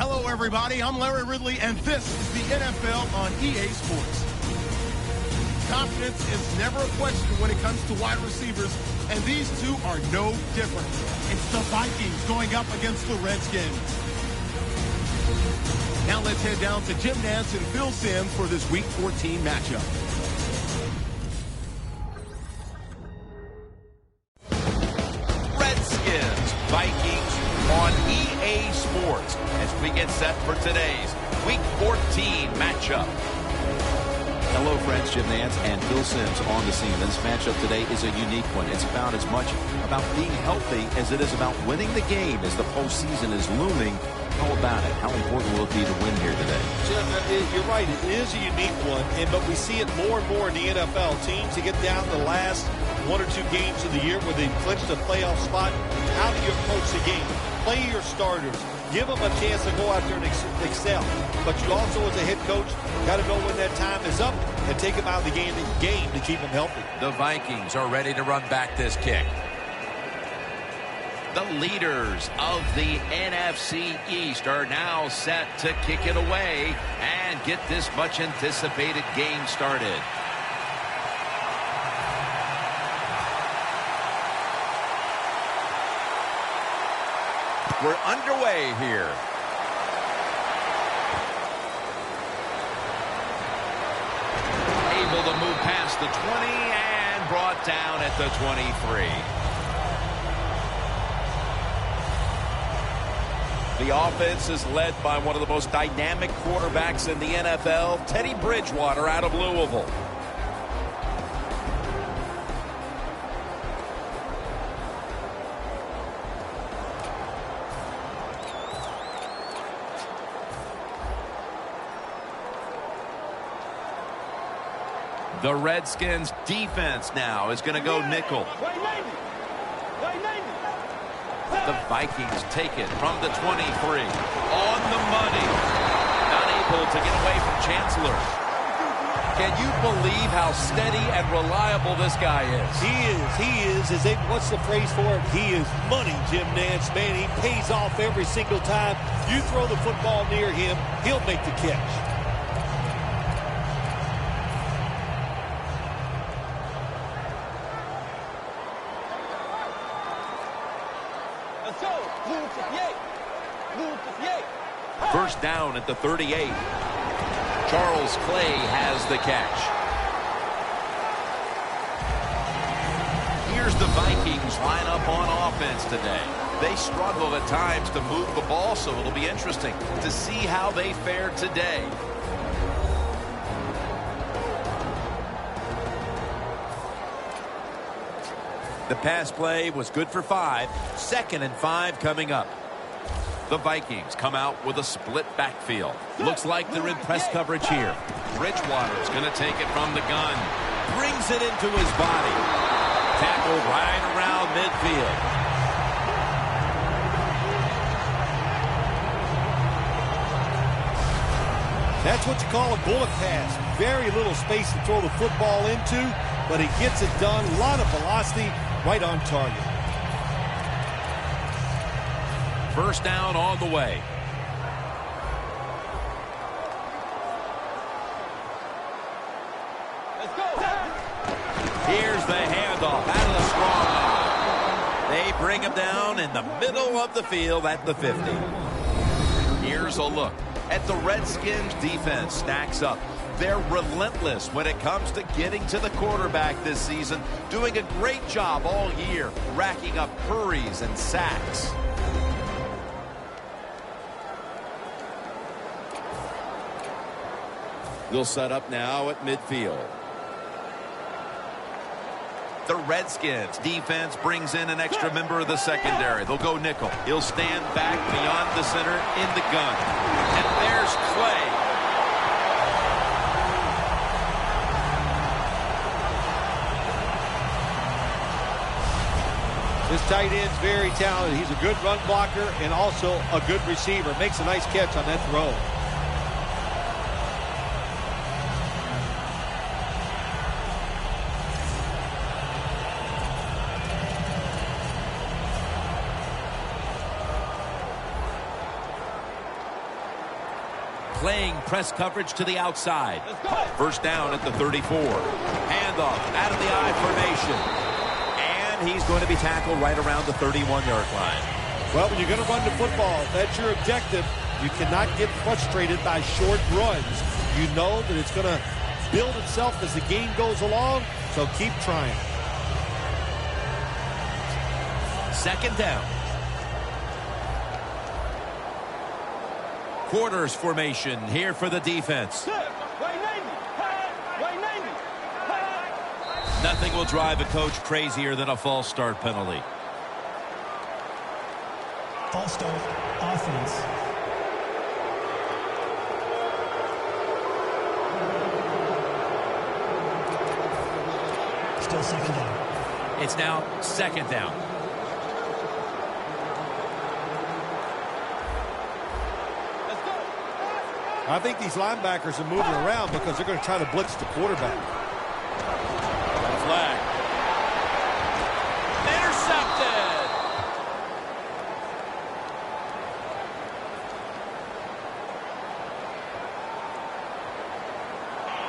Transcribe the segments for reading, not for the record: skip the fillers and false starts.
Hello, everybody. I'm Larry Ridley, and this is the NFL on EA Sports. Confidence is never a question when it comes to wide receivers, and these two are no different. It's the Vikings going up against the Redskins. Now let's head down to Jim Nantz and Phil Simms for this Week 14 matchup. Redskins, Vikings on EA Sports as we get set for today's Week 14 matchup. Hello, friends. Jim Nantz and Phil Simms on the scene. This matchup today is a unique one. It's about as much about being healthy as it is about winning the game as the postseason is looming. How about it? How important will it be to win here today? Jim, you're right. It is a unique one, but we see it more and more in the NFL. Teams to get down to the last one or two games of the year where they've clinched a playoff spot. How do you approach the game? Play your starters. Give them a chance to go out there and excel. But you also, as a head coach, got to know when that time is up and take them out of the game to keep them healthy. The Vikings are ready to run back this kick. The leaders of the NFC East are now set to kick it away and get this much anticipated game started. We're underway here. Able to move past the 20 and brought down at the 23. The offense is led by one of the most dynamic quarterbacks in the NFL, Teddy Bridgewater out of Louisville. The Redskins defense now is going to go nickel. The Vikings take it from the 23. On the money. Not able to get away from Chancellor. Can you believe how steady and reliable this guy is? He is. What's the phrase for it? He is money, Jim Nantz. Man, he pays off every single time. You throw the football near him, he'll make the catch. First down at the 38. Charles Clay has the catch. Here's the Vikings line up on offense today. They struggle at times to move the ball, so it'll be interesting to see how they fare today. The pass play was good for 5. 2nd and 5 coming up. The Vikings come out with a split backfield. Looks like they're in press coverage here. Bridgewater's going to take it from the gun. Brings it into his body. Tackled right around midfield. That's what you call a bullet pass. Very little space to throw the football into, but he gets it done. A lot of velocity, right on target. First down on the way. Let's go. Here's the handoff out of the strong line. They bring him down in the middle of the field at the 50. Here's a look at the Redskins defense. Stacks up. They're relentless when it comes to getting to the quarterback this season. Doing a great job all year, racking up hurries and sacks. They'll set up now at midfield. The Redskins defense brings in an extra member of the secondary. They'll go nickel. He'll stand back beyond the center in the gun. And there's Clay. This tight end's very talented. He's a good run blocker and also a good receiver. Makes a nice catch on that throw. playing press coverage to the outside. First down at the 34. Handoff out of the I formation. And he's going to be tackled right around the 31-yard line. Well, when you're going to run the football, if that's your objective, you cannot get frustrated by short runs. You know that it's going to build itself as the game goes along, so keep trying. Second down. Quarters formation here for the defense. Nothing will drive a coach crazier than a false start penalty. False start, offense. Still second down. It's now second down. I think these linebackers are moving around because they're going to try to blitz the quarterback. Flag. Intercepted.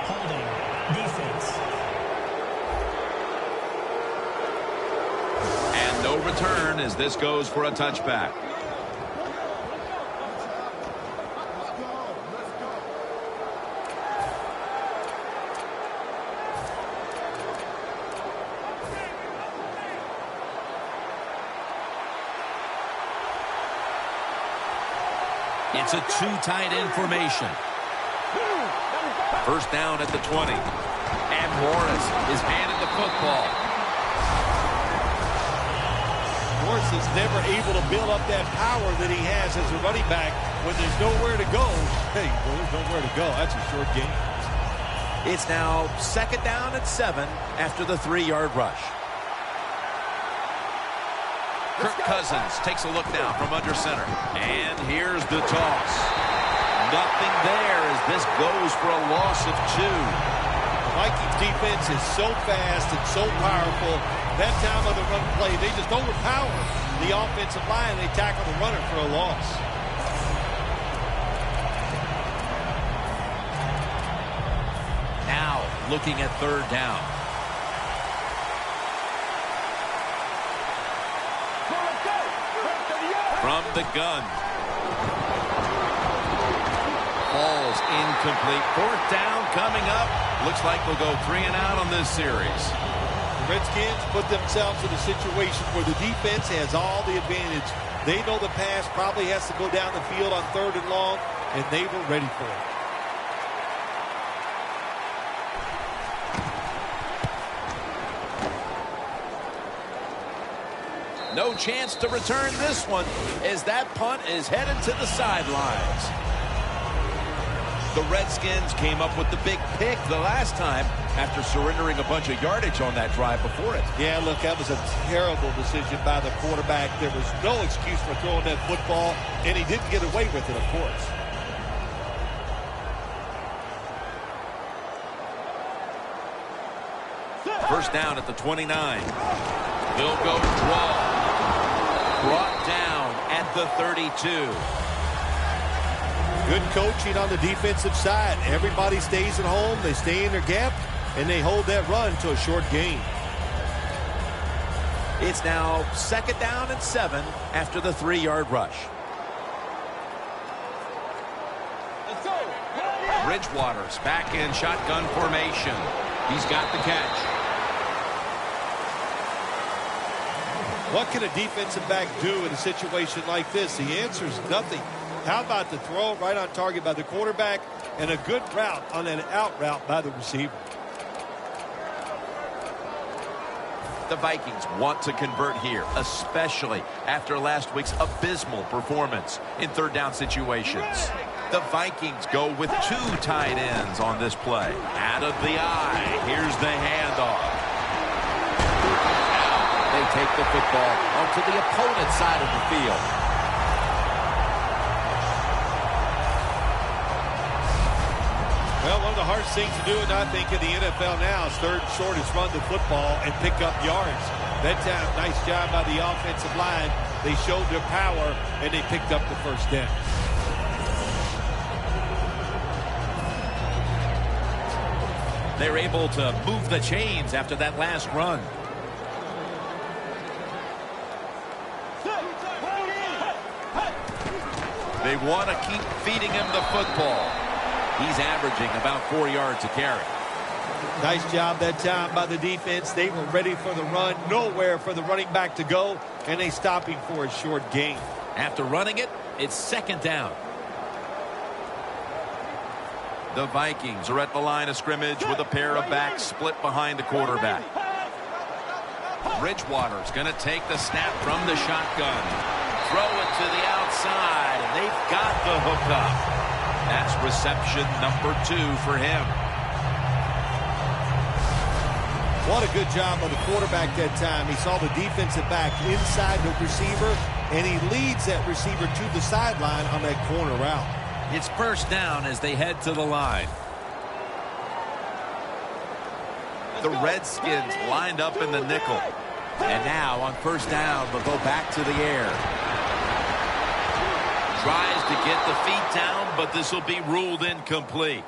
Holding. Defense. And no return as this goes for a touchback. It's a two tight end formation. First down at the 20. And Morris is handed the football. Morris is never able to build up that power that he has as a running back when there's nowhere to go. Hey, well, there's nowhere to go. That's a short game. It's now second down at 7 after the 3-yard rush. Kirk Cousins takes a look now from under center. And here's the toss. Nothing there as this goes for a loss of 2. The Vikings defense is so fast and so powerful. That time on the run play, they just overpower the offensive line. They tackle the runner for a loss. Now looking at third down. From the gun. Ball's incomplete. Fourth down coming up. Looks like they'll go 3 and out on this series. The Redskins put themselves in a situation where the defense has all the advantage. They know the pass probably has to go down the field on 3rd and long, and they were ready for it. No chance to return this one as that punt is headed to the sidelines. The Redskins came up with the big pick the last time after surrendering a bunch of yardage on that drive before it. Yeah, look, that was a terrible decision by the quarterback. There was no excuse for throwing that football, and he didn't get away with it, of course. First down at the 29. They'll go draw. Brought down at the 32. Good coaching on the defensive side. Everybody stays at home. They stay in their gap, and they hold that run to a short gain. It's now second down and 7 after the 3-yard rush. Let's go. Bridgewater's back in shotgun formation. He's got the catch. What can a defensive back do in a situation like this? The answer is nothing. How about the throw right on target by the quarterback and a good route on an out route by the receiver? The Vikings want to convert here, especially after last week's abysmal performance in third down situations. The Vikings go with 2 tight ends on this play. Out of the eye, here's the handoff. They take the football onto the opponent's side of the field. Well, one of the hardest things to do, and I think, in the NFL now is third shortest run the football and pick up yards. That time, nice job by the offensive line. They showed their power, and they picked up the first down. They're able to move the chains after that last run. They want to keep feeding him the football. He's averaging about 4 yards a carry. Nice job that time by the defense. They were ready for the run. Nowhere for the running back to go. And they stop him for a short gain. After running it, it's second down. The Vikings are at the line of scrimmage with a pair of backs split behind the quarterback. Bridgewater's going to take the snap from the shotgun. Throw it to the outside, and they've got the hook up. That's reception number 2 for him. What a good job by the quarterback that time. He saw the defensive back inside the receiver, and he leads that receiver to the sideline on that corner route. It's first down as they head to the line. The Redskins lined up in the nickel. And now on first down, they'll go back to the air. Tries to get the feet down, but this will be ruled incomplete.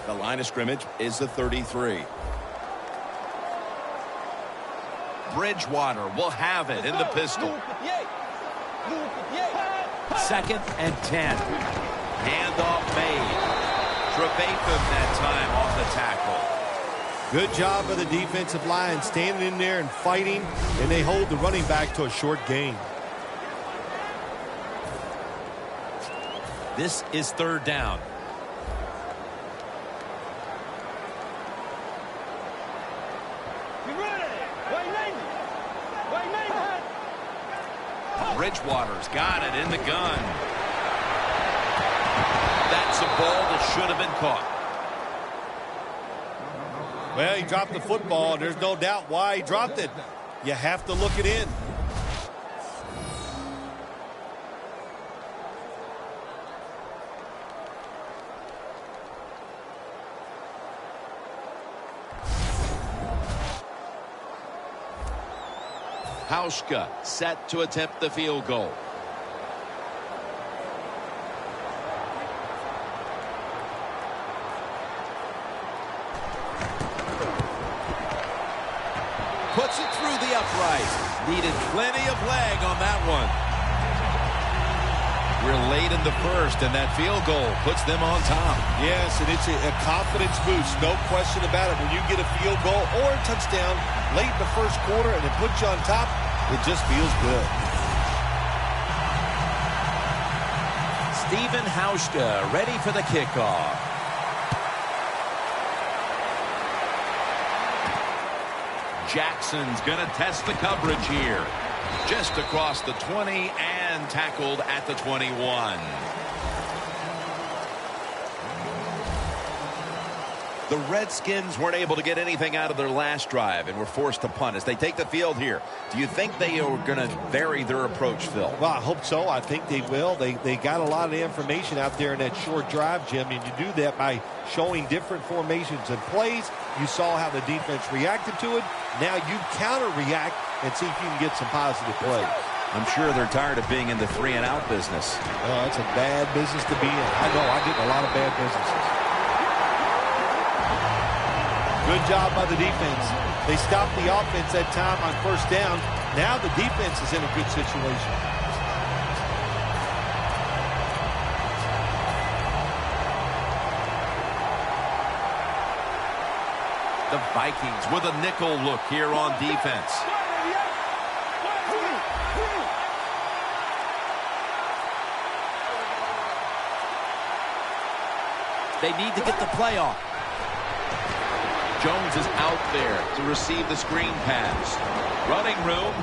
The line of scrimmage is the 33. Bridgewater will have it in the pistol. Second and 10. Handoff made. Trevathan that time off the tackle. Good job by the defensive line standing in there and fighting, and they hold the running back to a short gain. This is third down. Bridgewater's got it in the gun. That's a ball that should have been caught. Well, he dropped the football. There's no doubt why he dropped it. You have to look it in. Hauschka set to attempt the field goal. Puts it through the upright. Needed plenty of leg on that one. We're late in the first, and that field goal puts them on top. Yes, and it's a confidence boost. No question about it. When you get a field goal or a touchdown late in the first quarter and it puts you on top, it just feels good. Stephen Hauschka ready for the kickoff. Jackson's going to test the coverage here. Just across the 20 and tackled at the 21. The Redskins weren't able to get anything out of their last drive and were forced to punt as they take the field here. Do you think they are going to vary their approach, Phil? Well, I hope so. I think they will. They got a lot of information out there in that short drive, Jim, and you do that by showing different formations and plays. You saw how the defense reacted to it. Now you counter-react and see if you can get some positive plays. I'm sure they're tired of being in the 3-and-out business. Oh, it's a bad business to be in. I know. I get in a lot of bad businesses. Good job by the defense. They stopped the offense that time on first down. Now the defense is in a good situation. The Vikings with a nickel look here on defense. They need to get the play off. Jones is out there to receive the screen pass. Running room.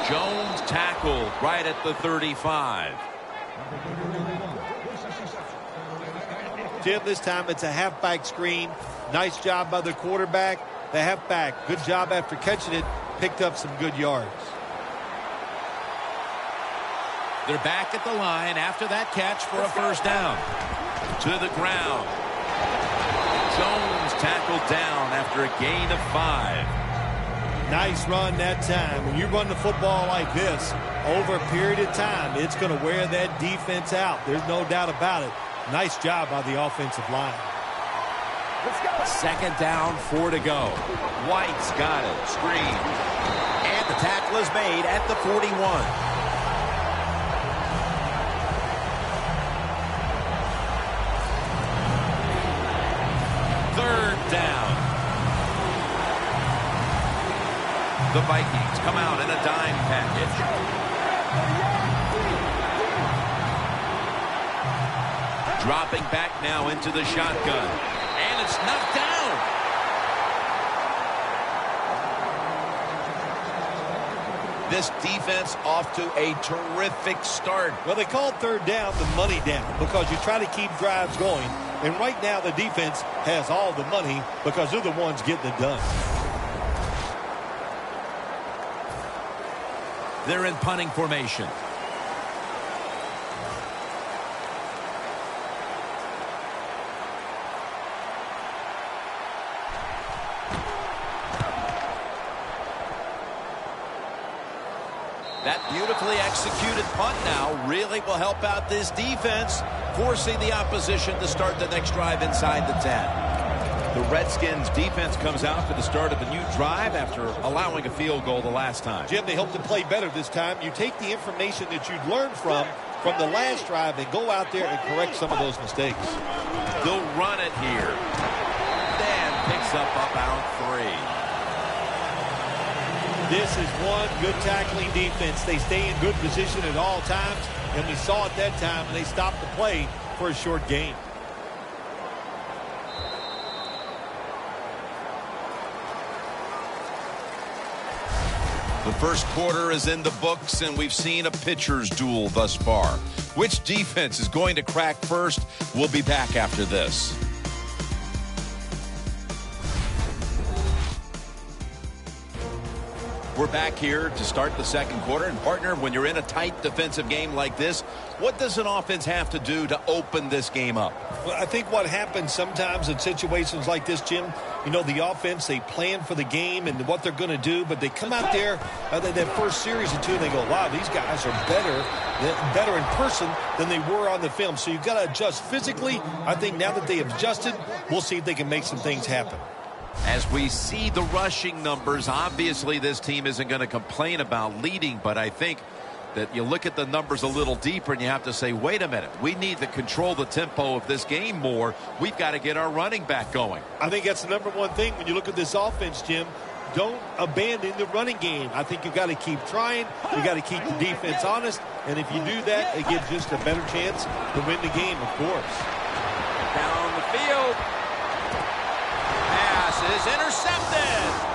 Jones tackled right at the 35. Jim, this time it's a halfback screen. Nice job by the quarterback. The halfback, good job after catching it. Picked up some good yards. They're back at the line after that catch for a first down. To the ground. Jones tackled down after a gain of 5. Nice run that time. When you run the football like this, over a period of time, it's going to wear that defense out. There's no doubt about it. Nice job by the offensive line. Second down, 4 to go. White's got it. Screen. And the tackle is made at the 41. Third down. The Vikings come out in a dime package. Dropping back now into the shotgun. And it's knocked down. This defense off to a terrific start. Well, they call third down the money down because you try to keep drives going. And right now the defense has all the money because they're the ones getting it done. They're in punting formation. That beautifully executed punt now really will help out this defense, forcing the opposition to start the next drive inside the 10. The Redskins defense comes out for the start of a new drive after allowing a field goal the last time. Jim, they hope to play better this time. You take the information that you'd learned from the last drive and go out there and correct some of those mistakes. They'll run it here. Dan picks up about 3. This is one good tackling defense. They stay in good position at all times, and we saw it that time, and they stopped the play for a short gain. The first quarter is in the books, and we've seen a pitcher's duel thus far. Which defense is going to crack first? We'll be back after this. We're back here to start the second quarter. And partner, when you're in a tight defensive game like this, what does an offense have to do to open this game up? Well, I think what happens sometimes in situations like this, Jim, you know, the offense, they plan for the game and what they're going to do, but they come out there, that first series or two, and they go, wow, these guys are better in person than they were on the film. So you've got to adjust physically. I think now that they have adjusted, we'll see if they can make some things happen. As we see the rushing numbers, obviously this team isn't going to complain about leading, but I think that you look at the numbers a little deeper and you have to say, wait a minute, we need to control the tempo of this game more. We've got to get our running back going. I think that's the number one thing when you look at this offense, Jim. Don't abandon the running game. I think you've got to keep trying. You've got to keep the defense honest, and if you do that, it gives just a better chance to win the game, of course. Down the field. Pass is intercepted.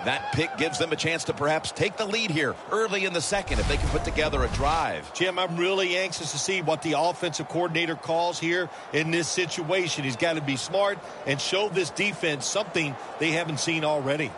That pick gives them a chance to perhaps take the lead here early in the second if they can put together a drive. Jim, I'm really anxious to see what the offensive coordinator calls here in this situation. He's got to be smart and show this defense something they haven't seen already.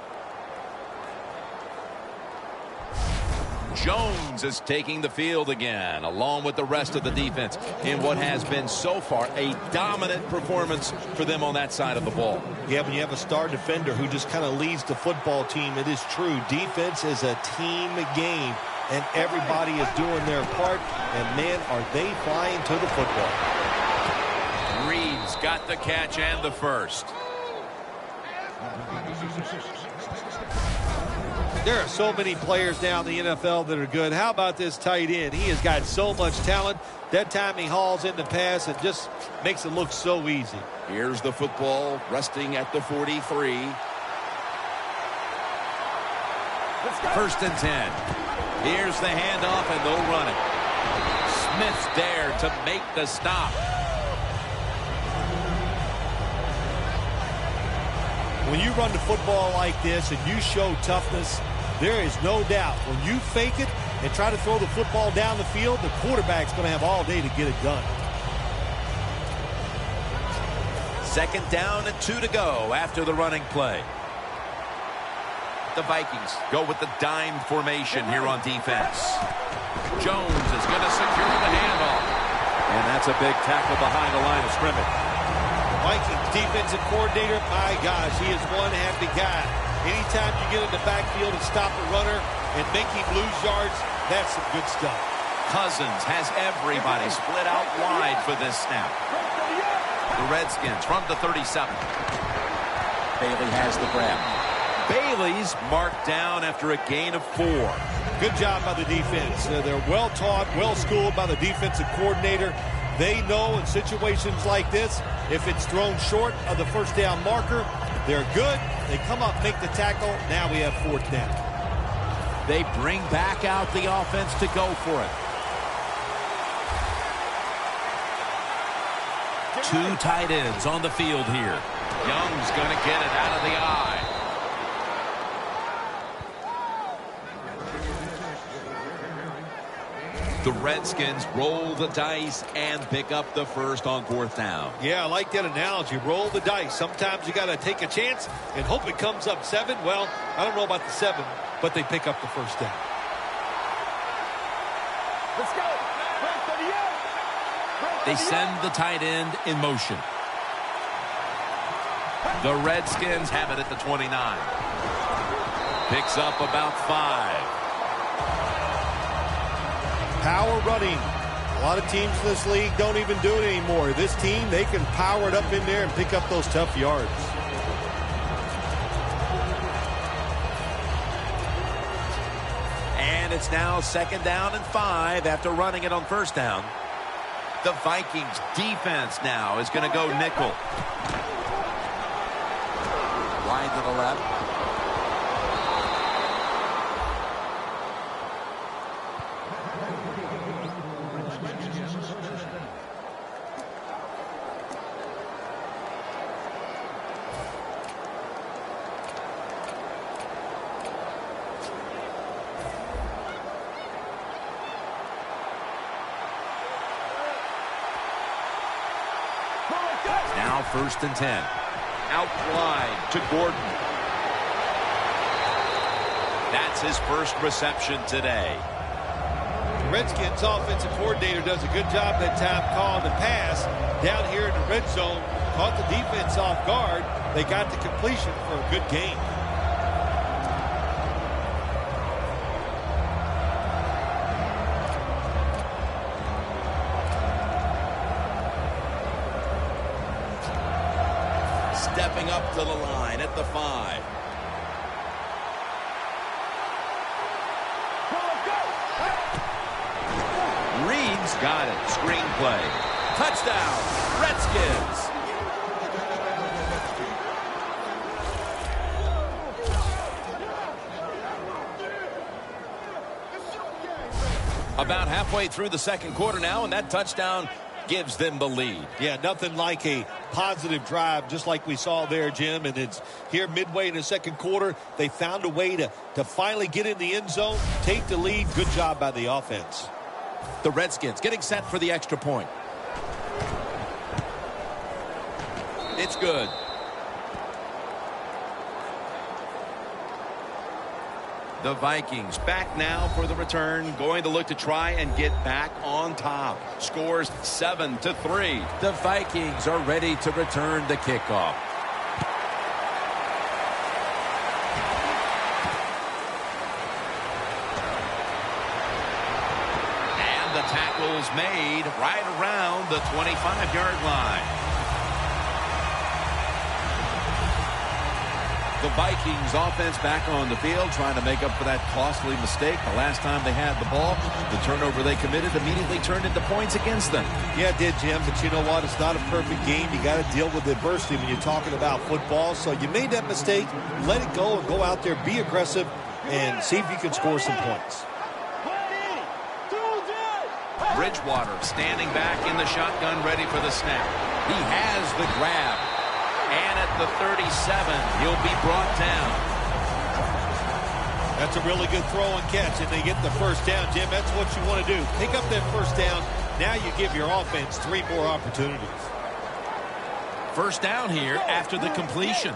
Jones is taking the field again, along with the rest of the defense, in what has been so far a dominant performance for them on that side of the ball. Yeah, when you have a star defender who just kind of leads the football team, it is true. Defense is a team game, and everybody is doing their part, and man, are they flying to the football. Reed's got the catch and the first. There are so many players now in the NFL that are good. How about this tight end? He has got so much talent. That time he hauls in the pass and just makes it look so easy. Here's the football resting at the 43. First and 10. Here's the handoff, and they'll run it. Smith's there to make the stop. When you run the football like this and you show toughness, there is no doubt when you fake it and try to throw the football down the field, the quarterback's going to have all day to get it done. Second down and 2 to go after the running play. The Vikings go with the dime formation here on defense. Jones is going to secure the handoff. And that's a big tackle behind the line of scrimmage. Vikings defensive coordinator, my gosh, he is one happy guy. Anytime you get in the backfield and stop a runner and make him lose yards, that's some good stuff. Cousins has everybody split out wide for this snap. The Redskins from the 37. Bailey has the grab. Bailey's marked down after a gain of 4. Good job by the defense. They're well-taught, well-schooled by the defensive coordinator. They know in situations like this, if it's thrown short of the first down marker, they're good. They come up, make the tackle. Now we have 4th down. They bring back out the offense to go for it. 2 tight ends on the field here. Young's going to get it out of the eye. The Redskins roll the dice and pick up the first on 4th down. Yeah, I like that analogy. Roll the dice. Sometimes you got to take a chance and hope it comes up 7. Well, I don't know about the 7, but they pick up the first down. Let's go. They send the tight end in motion. The Redskins have it at the 29. Picks up about 5. Power running. A lot of teams in this league don't even do it anymore. This team, they can power it up in there and pick up those tough yards. And it's now 2nd down and 5 after running it on 1st down. The Vikings defense now is going to go nickel. Wide to the left. Now 1st and 10. Out wide to Gordon. That's his first reception today. Redskins offensive coordinator does a good job that time calling the pass. Down here in the red zone, caught the defense off guard. They got the completion for a good gain. Stepping up to the line at the 5. Reed's got it. Screenplay. Touchdown, Redskins. About halfway through the 2nd quarter now, and that touchdown gives them the lead. Yeah, nothing like a positive drive, just like we saw there, Jim. And it's here midway in the 2nd quarter. They found a way to finally get in the end zone, take the lead. Good job by the offense. The Redskins getting set for the extra point. It's good. The Vikings back now for the return, going to look to try and get back on top. Scores 7-3. The Vikings are ready to return the kickoff. And the tackle's made right around the 25-yard line. The Vikings offense back on the field trying to make up for that costly mistake. The last time they had the ball, the turnover they committed immediately turned into points against them. Yeah, it did, Jim, but you know what? It's not a perfect game. You got to deal with adversity when you're talking about football. So you made that mistake, let it go, and go out there, be aggressive, and see if you can score some points. Bridgewater standing back in the shotgun, ready for the snap. He has the grab. And at the 37, he'll be brought down. That's a really good throw and catch, and they get the first down, Jim. That's what you want to do. Pick up that first down. Now you give your offense 3 more opportunities. First down here after the completion.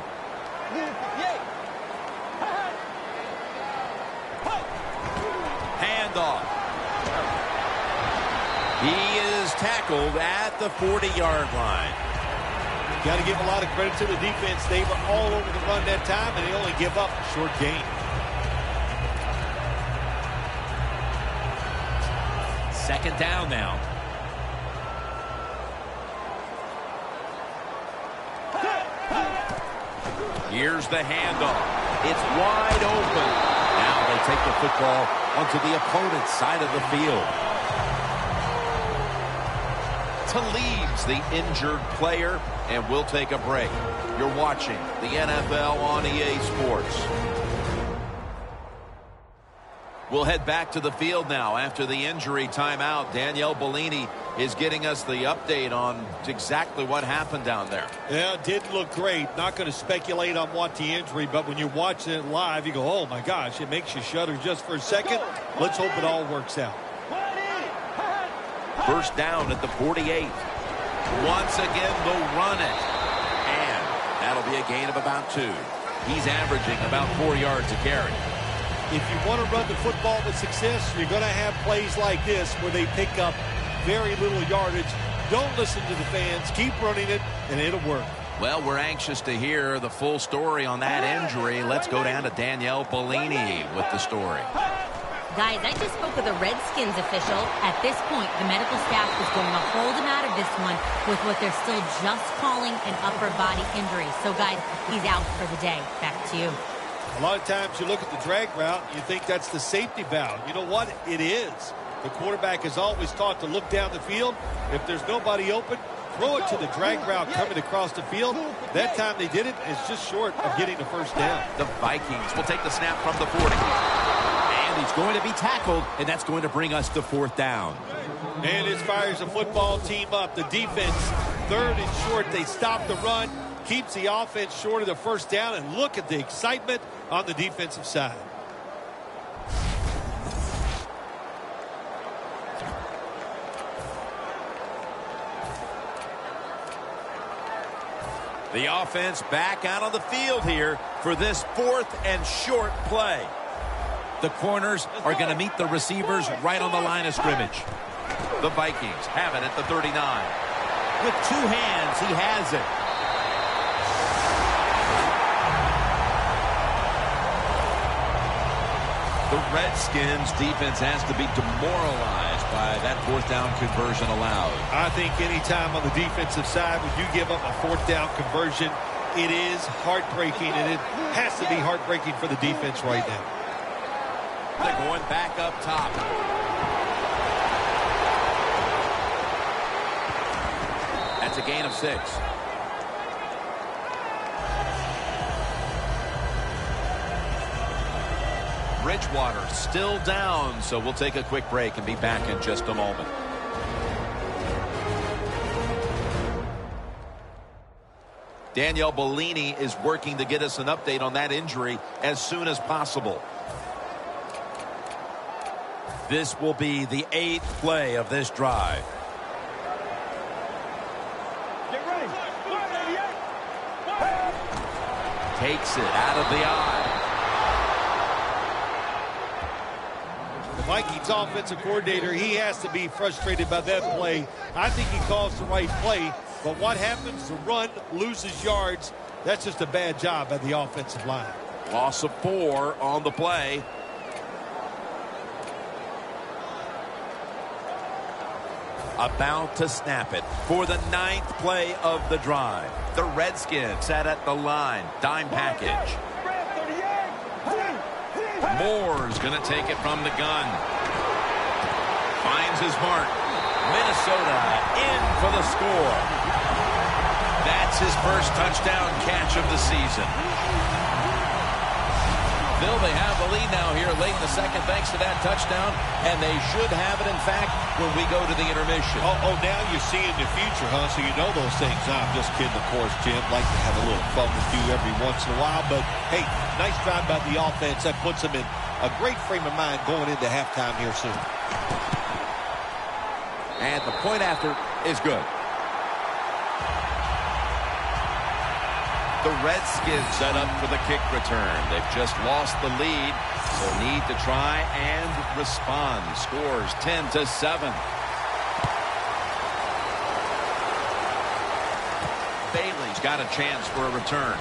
handoff. He is tackled at the 40-yard line. Got to give a lot of credit to the defense. They were all over the run that time, and they only give up a short gain. Second down now. Here's the handoff. It's wide open. Now they take the football onto the opponent's side of the field. Leaves the injured player, and we'll take a break. You're watching the NFL on EA Sports. We'll head back to the field now after the injury timeout. Danielle Bellini is getting us the update on exactly what happened down there. Yeah, it didn't look great. Not going to speculate on what the injury, but when you're watching it live, you go, oh my gosh, it makes you shudder just for a second. Let's hope it all works out. First down at the 48. Once again, they'll run it. And that'll be a gain of about 2. He's averaging about 4 yards a carry. If you want to run the football with success, you're going to have plays like this where they pick up very little yardage. Don't listen to the fans. Keep running it, and it'll work. Well, we're anxious to hear the full story on that injury. Let's go down to Danielle Bellini with the story. Guys, I just spoke with a Redskins official. At this point, the medical staff is going to hold him out of this one with what they're still just calling an upper body injury. So, guys, he's out for the day. Back to you. A lot of times you look at the drag route and you think that's the safety valve. You know what? It is. The quarterback is always taught to look down the field. If there's nobody open, throw it to the drag route coming across the field. That time they did it. It's just short of getting the first down. The Vikings will take the snap from the 40. He's going to be tackled, and that's going to bring us to fourth down. And it fires the football team up. The defense, third and short. They stop the run, keeps the offense short of the first down, and look at the excitement on the defensive side. The offense back out on the field here for this fourth and short play. The corners are going to meet the receivers right on the line of scrimmage. The Vikings have it at the 39. With 2 hands, he has it. The Redskins defense has to be demoralized by that fourth down conversion allowed. I think any time on the defensive side, when you give up a fourth down conversion, it is heartbreaking, and it has to be heartbreaking for the defense right now. They're going back up top. That's a gain of 6. Bridgewater still down, so we'll take a quick break and be back in just a moment. Danielle Bellini is working to get us an update on that injury as soon as possible. This will be the 8th play of this drive. Get ready. Takes it out of the eye. The Vikings offensive coordinator, he has to be frustrated by that play. I think he calls the right play, but what happens? The run loses yards. That's just a bad job by the offensive line. Loss of 4 on the play. About to snap it for the 9th play of the drive. The Redskins set at the line. Dime package. Moore's going to take it from the gun. Finds his mark. Minnesota in for the score. That's his first touchdown catch of the season. Bill, they have the lead now here late in the second thanks to that touchdown, and they should have it, in fact, when we go to the intermission. Oh, now you're seeing the future, huh? So you know those things. I'm just kidding, of course, Jim. Like to have a little fun with you every once in a while. But, hey, nice drive by the offense. That puts them in a great frame of mind going into halftime here soon. And the point after is good. The Redskins set up for the kick return. They've just lost the lead, so need to try and respond. Scores 10-7. Bailey's got a chance for a return.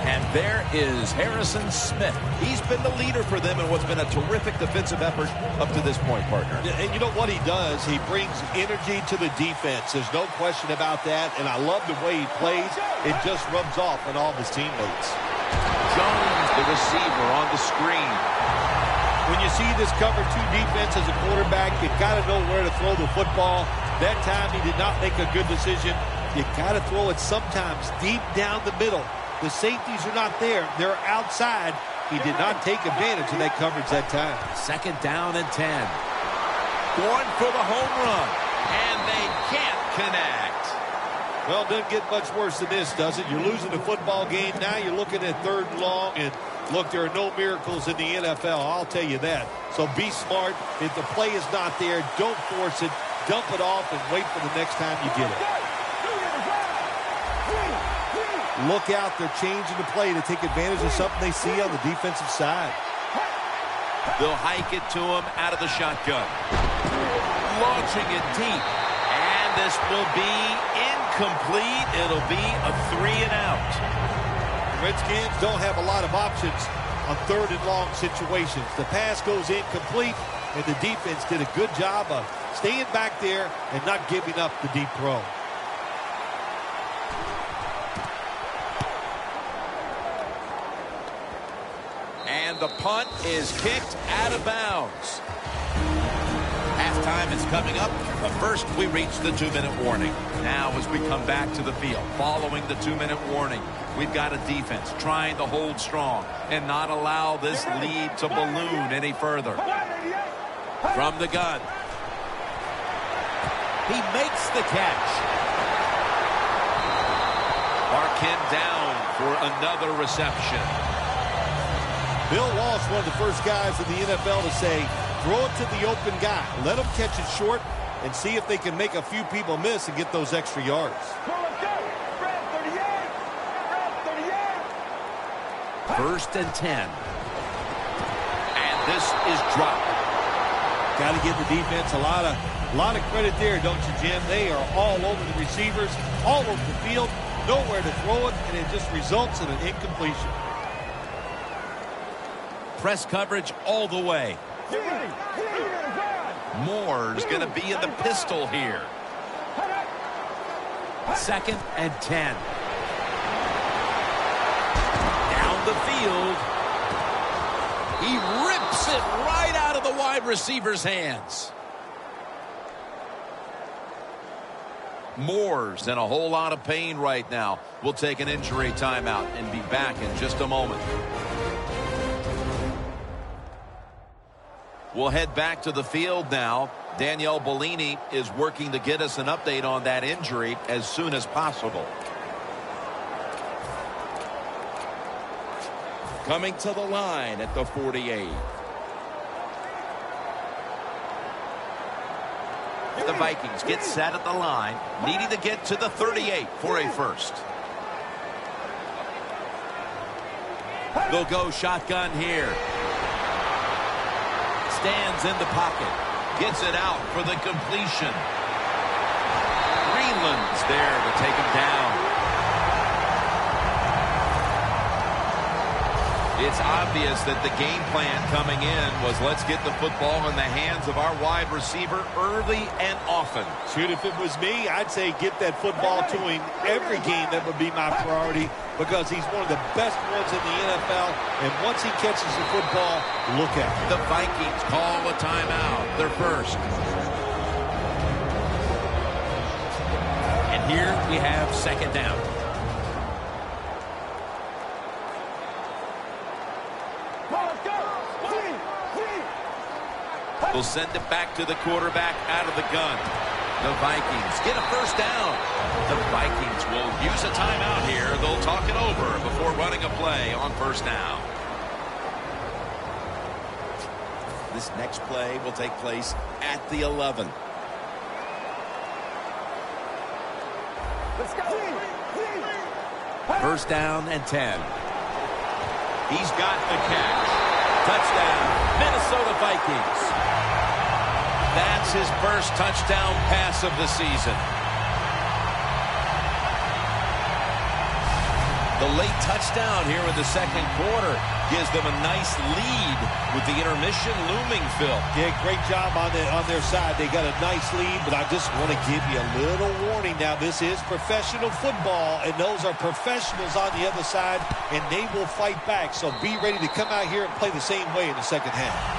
And there is Harrison Smith. He's been the leader for them in what's been a terrific defensive effort up to this point, partner. And you know what he does? He brings energy to the defense. There's no question about that. And I love the way he plays. It just rubs off on all of his teammates. Jones, the receiver, on the screen. When you see this cover 2 defense as a quarterback, you got to know where to throw the football. That time he did not make a good decision. You got to throw it sometimes deep down the middle. The safeties are not there. They're outside. He did not take advantage of that coverage that time. 2nd down and 10. Going for the home run. And they can't connect. Well, it doesn't get much worse than this, does it? You're losing the football game. Now you're looking at 3rd and long. And, look, there are no miracles in the NFL. I'll tell you that. So be smart. If the play is not there, don't force it. Dump it off and wait for the next time you get it. Look out, they're changing the play to take advantage of something they see on the defensive side. They'll hike it to him out of the shotgun. Launching it deep. And this will be incomplete. It'll be a 3-and-out. Redskins don't have a lot of options on 3rd and long situations. The pass goes incomplete, and the defense did a good job of staying back there and not giving up the deep throw. The punt is kicked out of bounds. Halftime is coming up, but first we reach the 2-minute warning. Now as we come back to the field, following the 2-minute warning, we've got a defense trying to hold strong and not allow this lead to balloon any further. From the gun. He makes the catch. Arkin down for another reception. Bill Walsh, one of the first guys in the NFL to say, throw it to the open guy. Let him catch it short and see if they can make a few people miss and get those extra yards. 1st and 10. And this is dropped. Got to give the defense a lot of credit there, don't you, Jim? They are all over the receivers, all over the field, nowhere to throw it, and it just results in an incompletion. Press coverage all the way. Moore's going to be in the pistol here. 2nd and 10. Down the field. He rips it right out of the wide receiver's hands. Moore's in a whole lot of pain right now. We'll take an injury timeout and be back in just a moment. We'll head back to the field now. Danielle Bellini is working to get us an update on that injury as soon as possible. Coming to the line at the 48. The Vikings get set at the line, needing to get to the 38 for a first. They'll go shotgun here. Stands in the pocket. Gets it out for the completion. Greenland's there to take him down. It's obvious that the game plan coming in was let's get the football in the hands of our wide receiver early and often. Shoot, if it was me, I'd say get that football to him every game. That would be my priority because he's one of the best ones in the NFL. And once he catches the football, look out. The Vikings call a timeout. Their first. And here we have 2nd down. Will send it back to the quarterback out of the gun. The Vikings get a first down. The Vikings will use a timeout here. They'll talk it over before running a play on first down. This next play will take place at the 11. Let's go. First down and 10. He's got the catch. Touchdown, Minnesota Vikings. That's his first touchdown pass of the season. The late touchdown here in the second quarter gives them a nice lead with the intermission looming, Phil. Yeah, great job on their side. They got a nice lead, but I just want to give you a little warning now. This is professional football, and those are professionals on the other side, and they will fight back. So be ready to come out here and play the same way in the second half.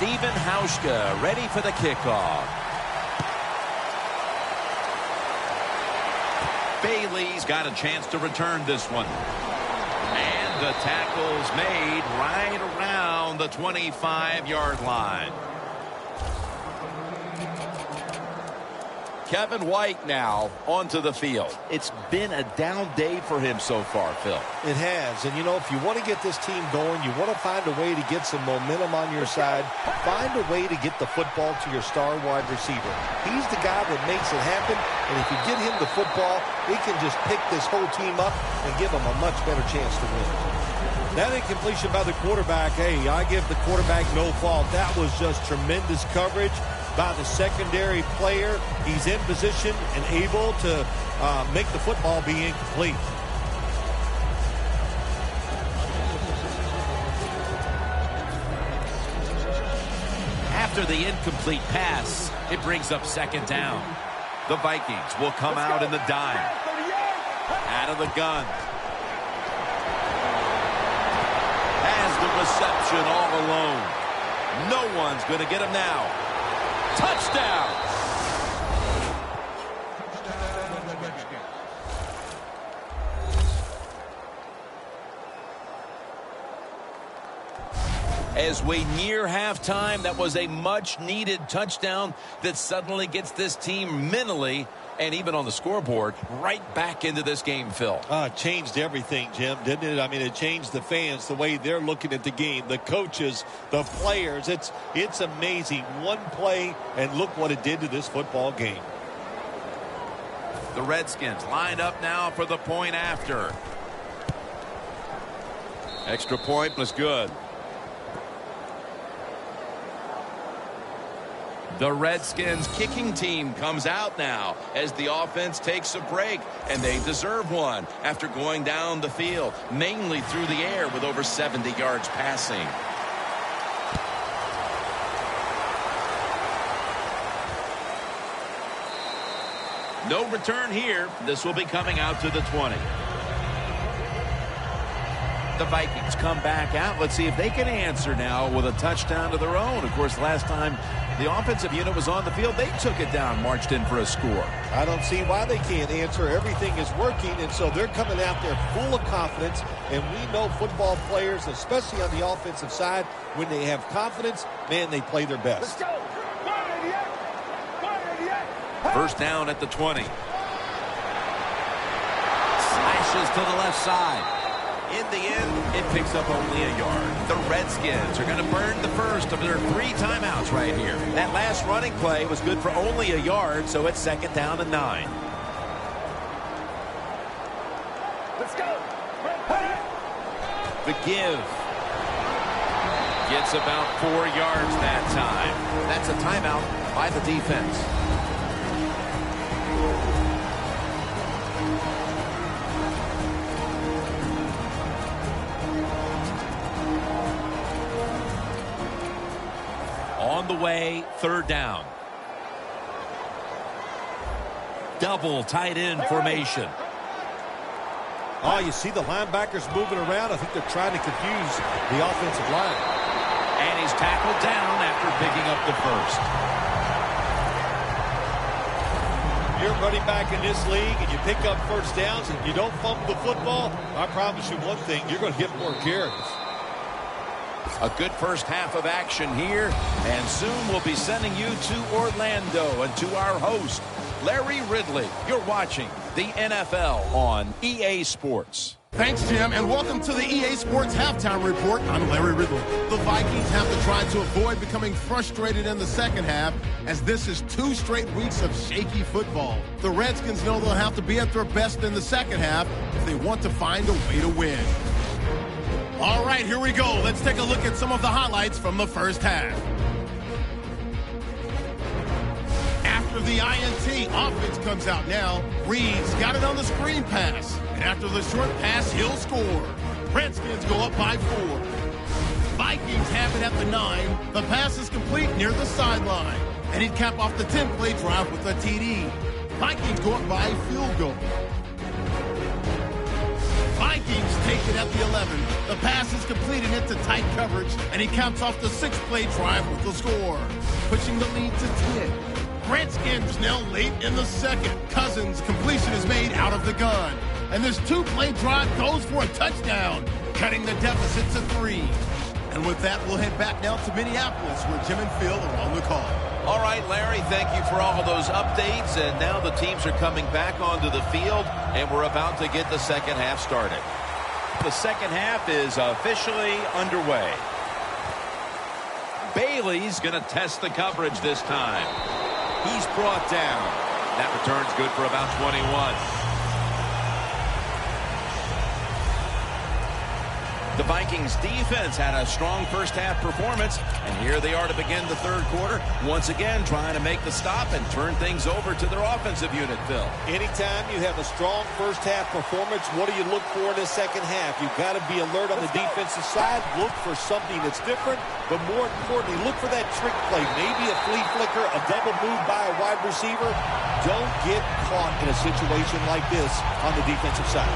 Steven Hauschka ready for the kickoff. Bailey's got a chance to return this one. And the tackle's made right around the 25-yard line. Kevin White now onto the field. It's been a down day for him so far, Phil. It has. And, you know, if you want to get this team going, you want to find a way to get some momentum on your side. Find a way to get the football to your star wide receiver. He's the guy that makes it happen. And if you get him the football, he can just pick this whole team up and give them a much better chance to win. That incompletion by the quarterback, hey, I give the quarterback no fault. That was just tremendous coverage by the secondary player. He's in position and able to make the football be incomplete. After the incomplete pass, it brings up second down. The Vikings will come out in the dime. Out of the gun. Has the reception all alone. No one's going to get him now. Touchdown! As we near halftime, that was a much-needed touchdown that suddenly gets this team mentally and even on the scoreboard right back into this game, Phil. It changed everything, Jim, didn't it? I mean, it changed the fans, the way they're looking at the game, the coaches, the players. It's amazing. One play, and look what it did to this football game. The Redskins lined up now for the point after. Extra point was good. The Redskins kicking team comes out now as the offense takes a break, and they deserve one after going down the field, mainly through the air with over 70 yards passing. No return here. This will be coming out to the 20. The Vikings come back out. Let's see if they can answer now with a touchdown of their own. Of course, last time the offensive unit was on the field, they took it down, marched in for a score. I don't see why they can't answer. Everything is working, and so they're coming out there full of confidence. And we know football players, especially on the offensive side, when they have confidence, man, they play their best. Let's go. 188. First down at the 20. Slashes to the left side. In the end, it picks up only a yard. The Redskins are going to burn the first of their 3 timeouts right here. That last running play was good for only a yard, so it's second down and 9. Let's go. The give. Gets about 4 yards that time. That's a timeout by the defense. On the way, third down. Double tight end formation. Oh, you see the linebackers moving around. I think they're trying to confuse the offensive line. And he's tackled down after picking up the first. You're running back in this league and you pick up first downs and you don't fumble the football, I promise you one thing, you're going to get more carries. A good first half of action here, and soon we'll be sending you to Orlando and to our host, Larry Ridley. You're watching the NFL on EA Sports. Thanks, Jim, and welcome to the EA Sports Halftime Report. I'm Larry Ridley. The Vikings have to try to avoid becoming frustrated in the second half, as this is 2 straight weeks of shaky football. The Redskins know they'll have to be at their best in the second half if they want to find a way to win. All right, here we go. Let's take a look at some of the highlights from the first half. After the INT, offense comes out now. Reed's got it on the screen pass. And after the short pass, he'll score. Redskins go up by 4. Vikings have it at the 9. The pass is complete near the sideline. And he'd cap off the 10-play drive with a TD. Vikings go up by a field goal. Vikings take it at the 11. The pass is completed into tight coverage, and he caps off the 6-play drive with the score, pushing the lead to 10. Redskins now late in the second. Cousins' completion is made out of the gun, and this 2-play drive goes for a touchdown, cutting the deficit to 3. And with that, we'll head back now to Minneapolis, where Jim and Phil are on the call. All right, Larry, thank you for all of those updates. And now the teams are coming back onto the field, and we're about to get the second half started. The second half is officially underway. Bailey's going to test the coverage this time. He's brought down. That return's good for about 21. The Vikings defense had a strong first half performance, and here they are to begin the third quarter, once again trying to make the stop and turn things over to their offensive unit, Phil. Anytime you have a strong first half performance, what do you look for in the second half? You've got to be alert on the defensive side, look for something that's different, but more importantly, look for that trick play, maybe a flea flicker, a double move by a wide receiver. Don't get caught in a situation like this on the defensive side.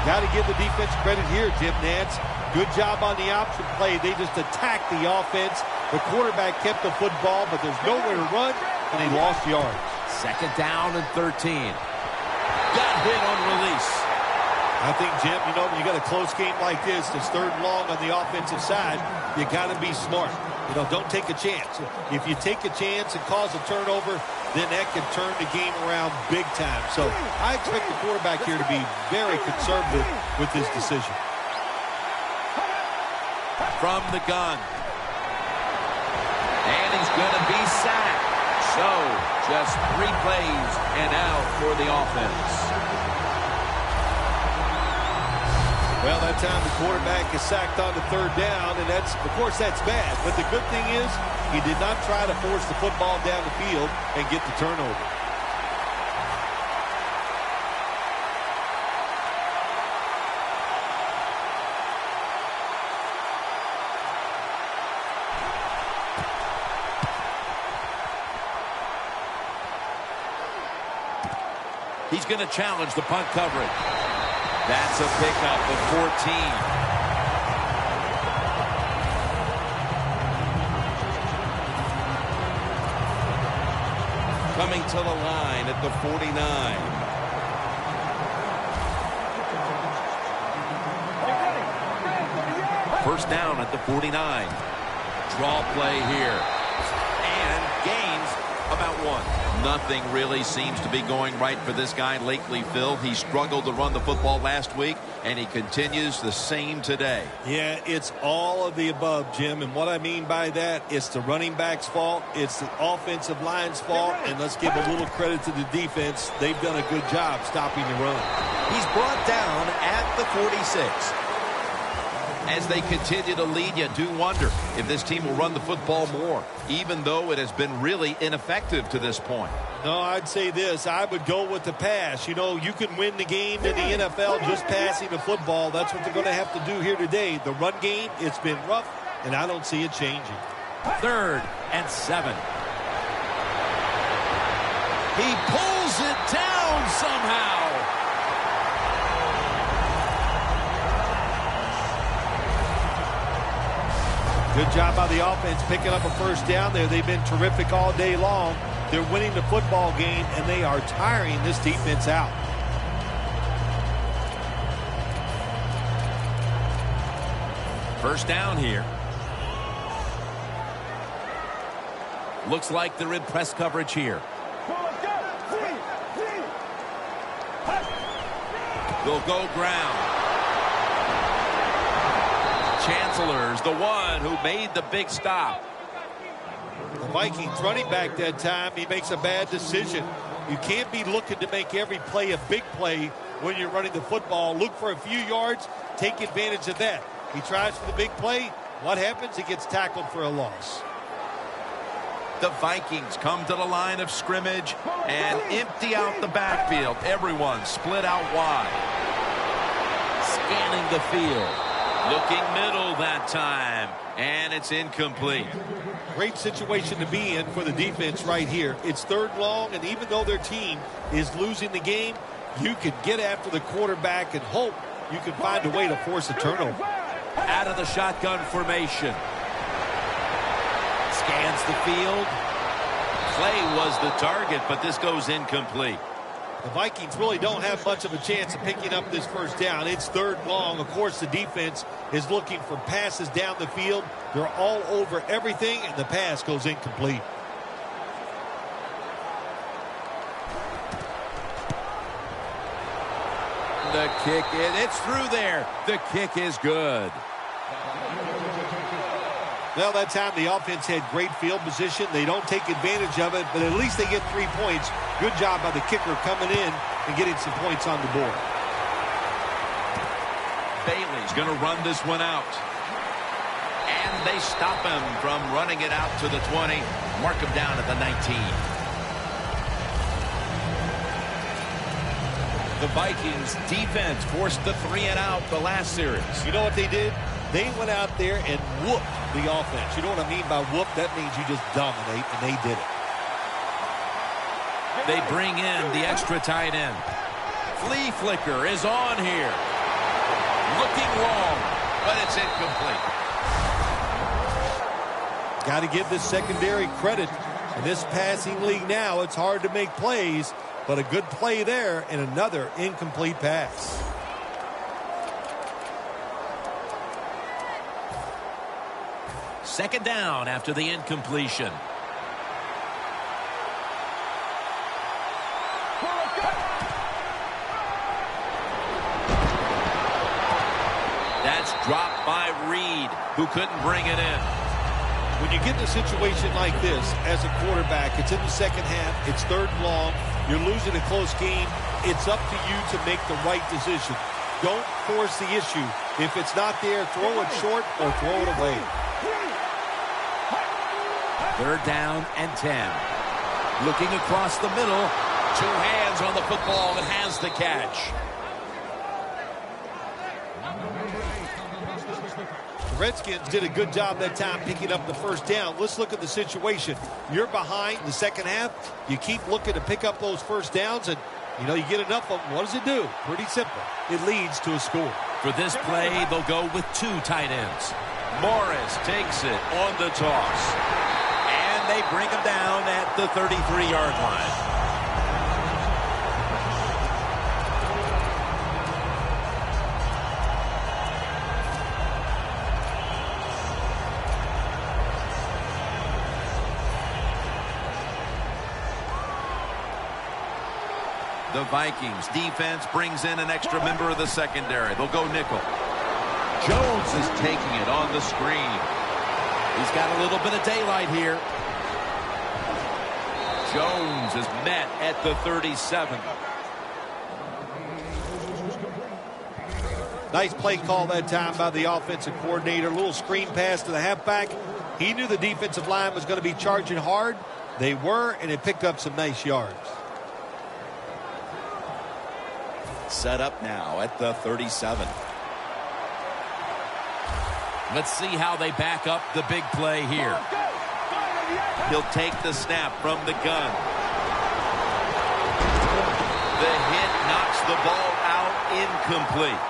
Got to give the defense credit here, Jim Nantz. Good job on the option play. They just attacked the offense. The quarterback kept the football, but there's nowhere to run, and he lost yards. Second down and 13. Got hit on release. I think, Jim, when you got a close game like this, it's third and long on the offensive side, you got to be smart. Don't take a chance. If you take a chance and cause a turnover, then that can turn the game around big time. So I expect the quarterback here to be very conservative with his decision. From the gun. And he's going to be sacked. So just 3 plays and out for the offense. Well, that time the quarterback is sacked on the third down, and of course, that's bad. But the good thing is he did not try to force the football down the field and get the turnover. He's going to challenge the punt coverage. That's a pickup of 14. Coming to the line at the 49. First down at the 49. Draw play here. And gains about 1. Nothing really seems to be going right for this guy lately, Phil. He struggled to run the football last week, and he continues the same today. Yeah, it's all of the above, Jim. And what I mean by that, it's the running back's fault, it's the offensive line's fault, and let's give a little credit to the defense. They've done a good job stopping the run. He's brought down at the 46. As they continue to lead, you do wonder if this team will run the football more, even though it has been really ineffective to this point. No, I'd say this. I would go with the pass. You can win the game in the NFL just passing the football. That's what they're going to have to do here today. The run game, it's been rough, and I don't see it changing. 3rd and 7. He pulls it down somehow. Good job by the offense picking up a first down there. They've been terrific all day long. They're winning the football game, and they are tiring this defense out. First down here. Looks like they're in press coverage here. They'll go ground. Chancellor's the one who made the big stop. The Vikings running back that time, he makes a bad decision. You can't be looking to make every play a big play when you're running the football. Look for a few yards, take advantage of that. He tries for the big play. What happens? He gets tackled for a loss. The Vikings come to the line of scrimmage and empty out the backfield. Everyone split out wide. Scanning the field. Looking middle that time. And it's incomplete. Great situation to be in for the defense right here. It's third long, and even though their team is losing the game, you can get after the quarterback and hope you can find a way to force a turnover. Out of the shotgun formation. Scans the field. Clay was the target, but this goes incomplete. The Vikings really don't have much of a chance of picking up this first down. It's third long. Of course, the defense is looking for passes down the field. They're all over everything, and the pass goes incomplete. The kick, it's through there. The kick is good. Well, that time the offense had great field position. They don't take advantage of it, but at least they get 3 points. Good job by the kicker coming in and getting some points on the board. Bailey's going to run this one out. And they stop him from running it out to the 20. Mark him down at the 19. The Vikings defense forced the 3 and out the last series. You know what they did? They went out there and whooped the offense. You know what I mean by whoop? That means you just dominate, and they did it. They bring in the extra tight end. Flea flicker is on here. Looking long, but it's incomplete. Got to give this secondary credit. In this passing league now, it's hard to make plays, but a good play there and another incomplete pass. Second down after the incompletion. That's dropped by Reed, who couldn't bring it in. When you get in a situation like this as a quarterback, it's in the second half, it's third and long, you're losing a close game, it's up to you to make the right decision. Don't force the issue. If it's not there, throw it short or throw it away. Third down and 10. Looking across the middle. 2 hands on the football and has the catch. The Redskins did a good job that time picking up the first down. Let's look at the situation. You're behind in the second half. You keep looking to pick up those first downs, and you get enough of them. What does it do? Pretty simple. It leads to a score. For this play, they'll go with 2 tight ends. Morris takes it on the toss. And they bring him down at the 33-yard line. The Vikings defense brings in an extra member of the secondary. They'll go nickel. Jones is taking it on the screen. He's got a little bit of daylight here. Jones is met at the 37. Nice play call that time by the offensive coordinator. A little screen pass to the halfback. He knew the defensive line was going to be charging hard. They were, and it picked up some nice yards. Set up now at the 37. Let's see how they back up the big play here. He'll take the snap from the gun. The hit knocks the ball out incomplete.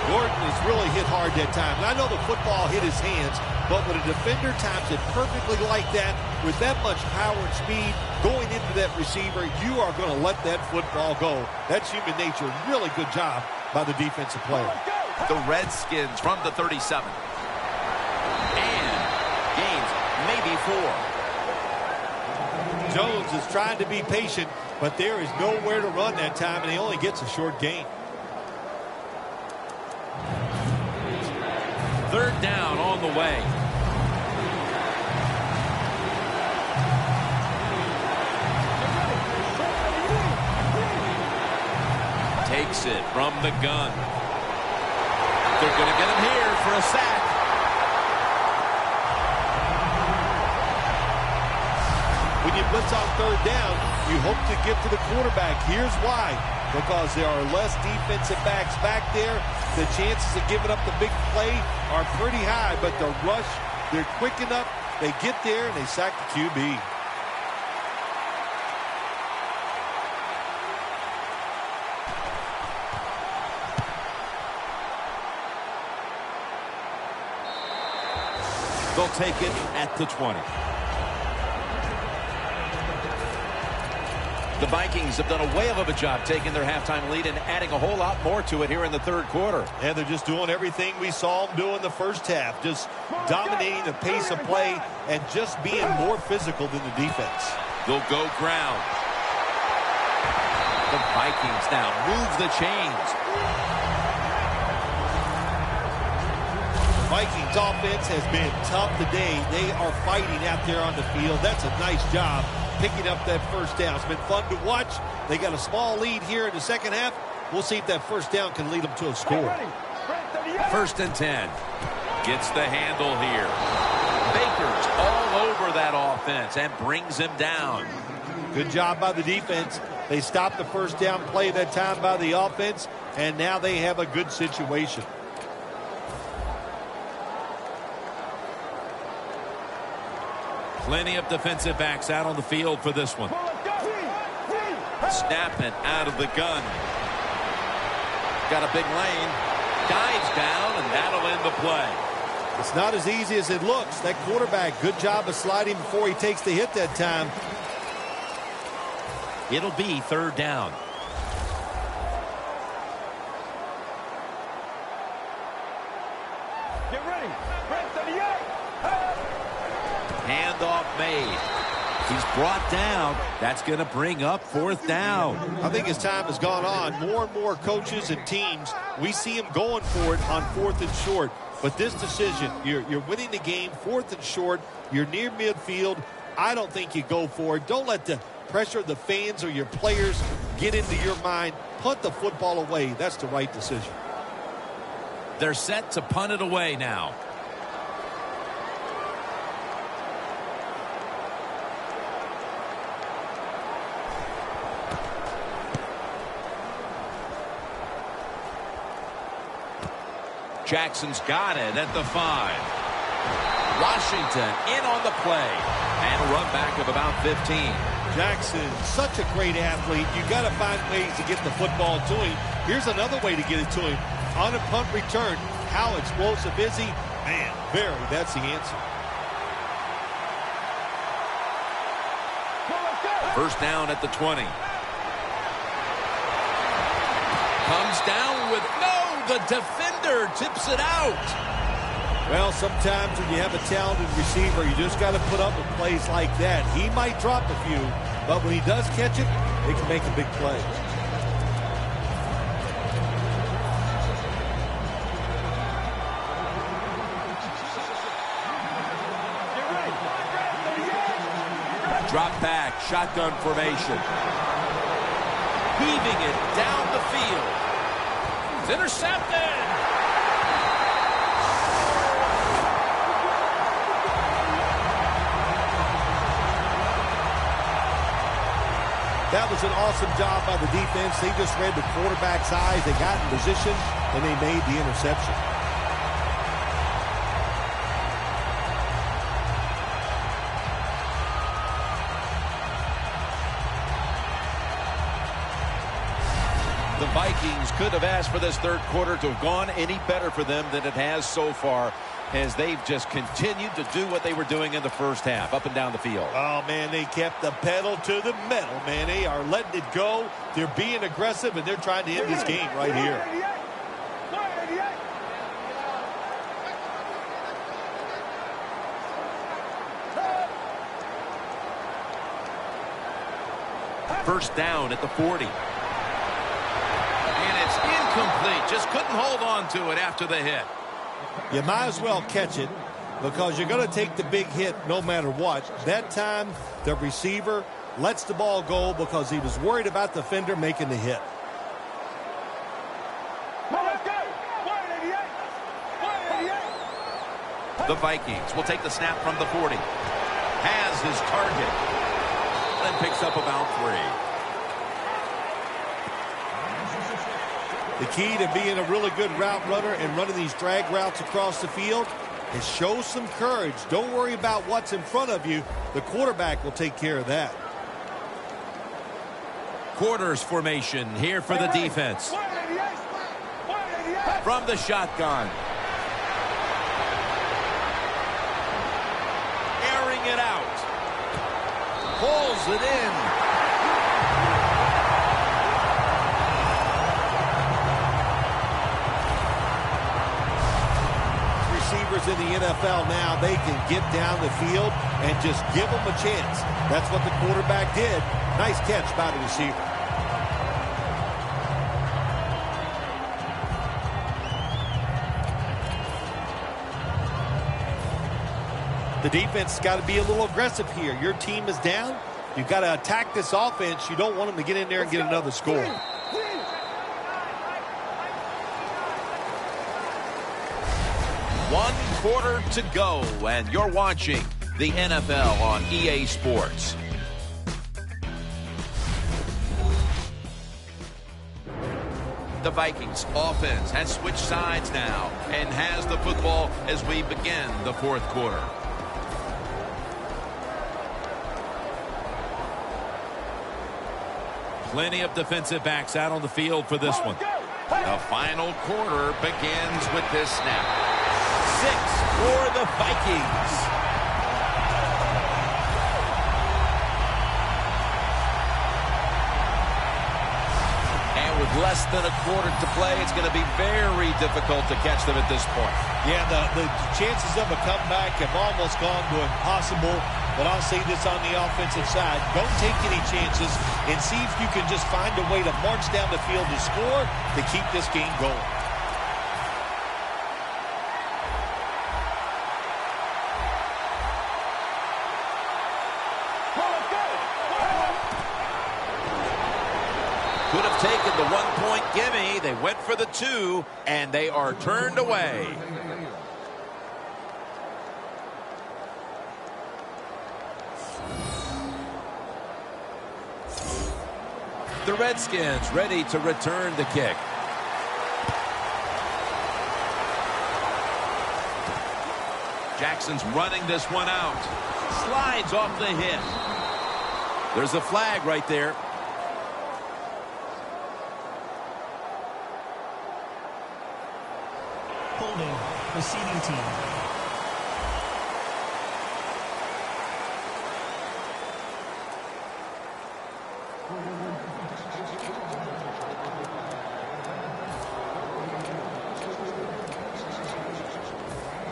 Gordon is really hit hard that time. And I know the football hit his hands, but when a defender times it perfectly like that, with that much power and speed going into that receiver, you are going to let that football go. That's human nature. Really good job by the defensive player. The Redskins from the 37. And gains maybe 4. Jones is trying to be patient, but there is nowhere to run that time, and he only gets a short gain. Third down on the way. Takes it from the gun. They're going to get him here for a sack. When you blitz on third down, you hope to get to the quarterback. Here's why. Because there are less defensive backs back there. The chances of giving up the big play are pretty high, but the rush, they're quick enough. They get there, and they sack the QB. They'll take it at the 20. The Vikings have done a whale of a job taking their halftime lead and adding a whole lot more to it here in the third quarter. And they're just doing everything we saw them do in the first half. Just dominating the pace of play and just being more physical than the defense. They'll go ground. The Vikings now move the chains. Vikings offense has been tough today. They are fighting out there on the field. That's a nice job picking up that first down. It's been fun to watch. They got a small lead here in the second half. We'll see if that first down can lead them to a score. First and 10. Gets the handle here. Baker's all over that offense and brings him down. Good job by the defense. They stopped the first down play that time by the offense, and now they have a good situation. Plenty of defensive backs out on the field for this one. Snapping out of the gun. Got a big lane. Dives down, and that'll end the play. It's not as easy as it looks. That quarterback, good job of sliding before he takes the hit that time. It'll be third down. Get ready. Red 38. Handoff made. He's brought down. That's going to bring up fourth down. I think as time has gone on, more and more coaches and teams, we see them going for it on fourth and short. But this decision, you're winning the game, fourth and short, you're near midfield. I don't think you go for it. Don't let the pressure of the fans or your players get into your mind. Punt the football away. That's the right decision. They're set to punt it away now. Jackson's got it at the 5. Washington in on the play. And a run back of about 15. Jackson, such a great athlete. You got to find ways to get the football to him. Here's another way to get it to him. On a punt return, how explosive is he? Man, that's the answer. First down at the 20. Comes down with the defender tips it out. Well, sometimes when you have a talented receiver, you just got to put up with plays like that. He might drop a few, but when he does catch it, it can make a big play. Drop back, shotgun formation. Heaving it down the field. It's intercepted. That was an awesome job by the defense. They just read the quarterback's eyes. They got in position, and they made the interception. The Vikings could have asked for this third quarter to have gone any better for them than it has so far, as they've just continued to do what they were doing in the first half, up and down the field. Oh, man, they kept the pedal to the metal, man. They are letting it go. They're being aggressive, and they're trying to end this game right here. First down at the 40. And it's incomplete. Just couldn't hold on to it after the hit. You might as well catch it because you're going to take the big hit no matter what. That time, the receiver lets the ball go because he was worried about the defender making the hit. The Vikings will take the snap from the 40. Has his target. And picks up about 3. The key to being a really good route runner and running these drag routes across the field is show some courage. Don't worry about what's in front of you. The quarterback will take care of that. Quarters formation here for the defense. From the shotgun. Airing it out. Pulls it in. Receivers in the NFL now, they can get down the field and just give them a chance. That's what the quarterback did. Nice catch by the receiver. The defense has got to be a little aggressive here. Your team is down. You've got to attack this offense. You don't want them to get in there and get another score. 1 quarter to go, and you're watching the NFL on EA Sports. The Vikings offense has switched sides now and has the football as we begin the 4th quarter. Plenty of defensive backs out on the field for this one. The final quarter begins with this snap. 6 for the Vikings. And with less than a quarter to play, it's going to be very difficult to catch them at this point. Yeah, the chances of a comeback have almost gone to impossible. But I'll say this on the offensive side. Don't take any chances and see if you can just find a way to march down the field to score to keep this game going. Could have taken the 1-point gimme. They went for the 2, and they are turned away. The Redskins ready to return the kick. Jackson's running this one out. Slides off the hit. There's a flag right there. Holding, receiving team.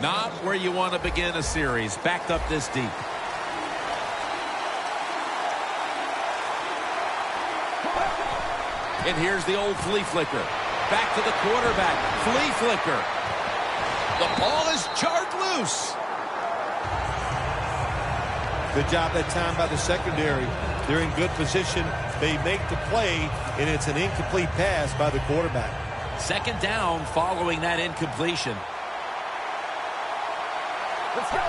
Not where you want to begin a series, backed up this deep. And here's the old flea flicker. Back to the quarterback. Flea flicker. The ball is jarred loose. Good job that time by the secondary. They're in good position. They make the play, and it's an incomplete pass by the quarterback. 2nd down following that incompletion. Let's go.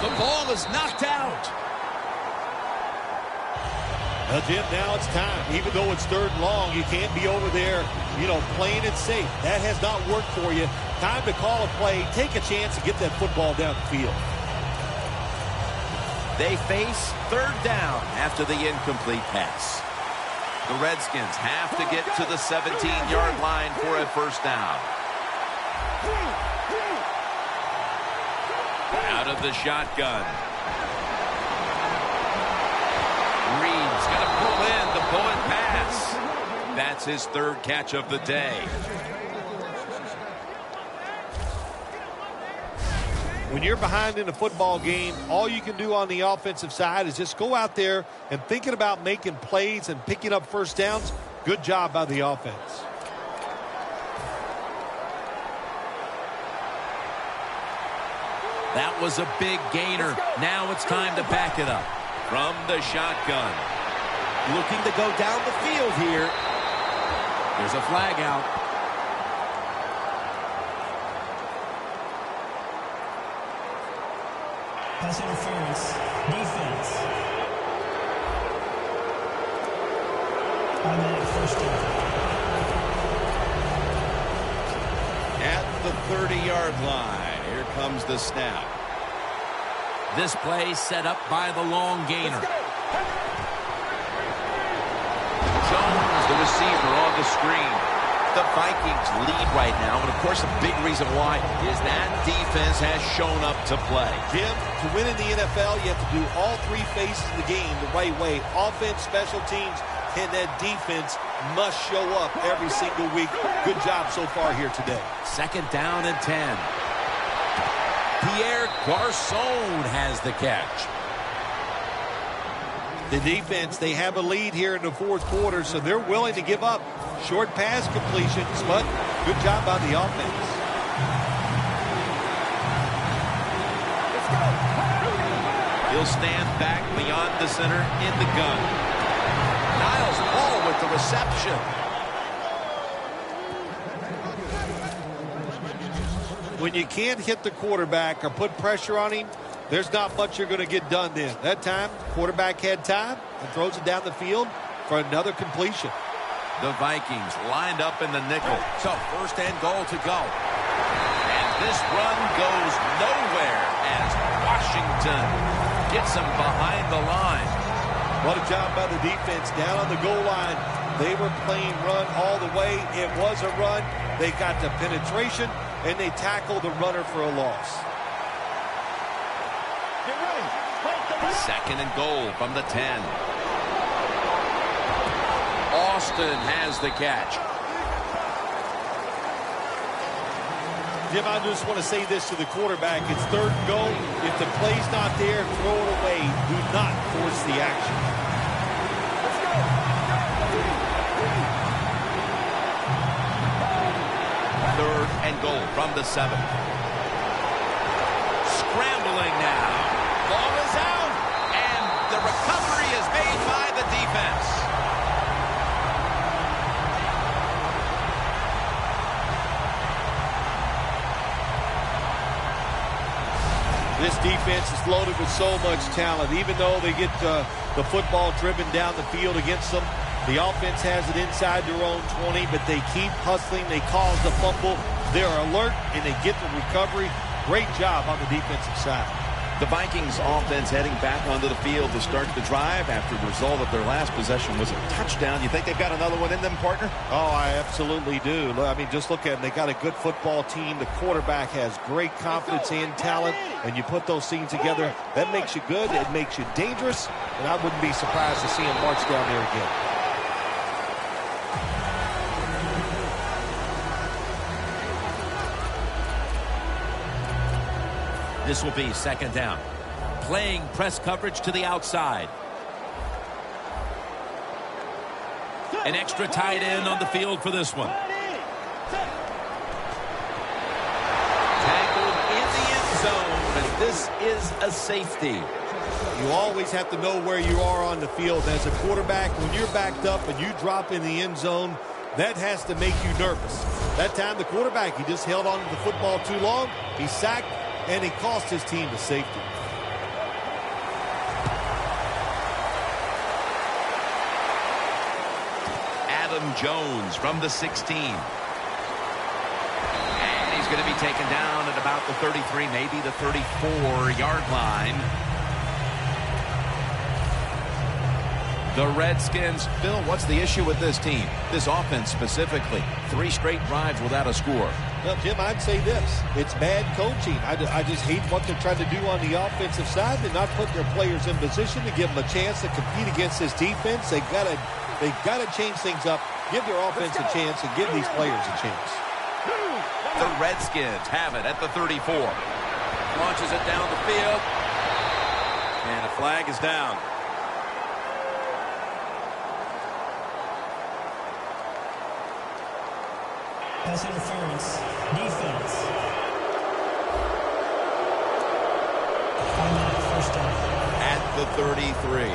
The ball is knocked out. Well, Jim, now it's time. Even though it's 3rd and long, you can't be over there, playing it safe. That has not worked for you. Time to call a play, take a chance to get that football down the field. They face 3rd down after the incomplete pass. The Redskins have to get to the 17-yard line for a 1st down. Out of the shotgun. Reed's going to pull in the bullet pass. That's his 3rd catch of the day. when you're behind in a football game, all you can do on the offensive side is just go out there and thinking about making plays and picking up first downs. Good job by the offense. That was a big gainer. Now it's time to back it up. From the shotgun. Looking to go down the field here. There's a flag out. Pass interference. Defense. Automatic first down. At the 30-yard line. Here comes the snap. This play set up by the long gainer. Jones, the receiver, on the screen. The Vikings lead right now, and of course a big reason why is that defense has shown up to play. Jim, to win in the NFL, you have to do all three phases of the game the right way. Offense, special teams, and that defense must show up every single week. Good job so far here today. 2nd down and 10. Pierre Garçon has the catch. The defense, they have a lead here in the 4th quarter, so they're willing to give up short pass completions, but good job by the offense. He'll stand back beyond the center in the gun. Niles Paul with the reception. When you can't hit the quarterback or put pressure on him, there's not much you're going to get done then. That time, quarterback had time and throws it down the field for another completion. The Vikings lined up in the nickel. So 1st and goal to go. And this run goes nowhere as Washington gets him behind the line. What a job by the defense down on the goal line. They were playing run all the way. It was a run. They got the penetration, and they tackled the runner for a loss. 2nd and goal from the 10. Austin has the catch. Jim, I just want to say this to the quarterback. It's 3rd and goal. If the play's not there, throw it away. Do not force the action. Third and goal from the 7. Scrambling now. Ball is out. And the recovery is made by the defense. This defense is loaded with so much talent. Even though they get the football driven down the field against them, the offense has it inside their own 20, but they keep hustling. They cause the fumble. They're alert, and they get the recovery. Great job on the defensive side. The Vikings offense heading back onto the field to start the drive after the result of their last possession was a touchdown. You think they've got another one in them, partner? Oh, I absolutely do. I mean, just look at them. They got a good football team. The quarterback has great confidence and talent, and you put those things together, that makes you good. It makes you dangerous, and I wouldn't be surprised to see him march down there again. This will be 2nd down. Playing press coverage to the outside. An extra tight end on the field for this one. Tackled in the end zone, and this is a safety. You always have to know where you are on the field. As a quarterback, when you're backed up and you drop in the end zone, that has to make you nervous. That time, the quarterback, he just held on to the football too long. He sacked, and he cost his team the safety. Adam Jones from the 16. And he's going to be taken down at about the 33, maybe the 34-yard line. The Redskins. Bill, what's the issue with this team? This offense specifically. 3 straight drives without a score. Well, Jim, I'd say this. It's bad coaching. I just hate what they're trying to do on the offensive side. They're not putting their players in position to give them a chance to compete against this defense. They've got to change things up, give their offense a chance, and give these players a chance. The Redskins have it at the 34. launches it down the field. And a flag is down. Pass interference. Defense. 5-minute first down. At the 33.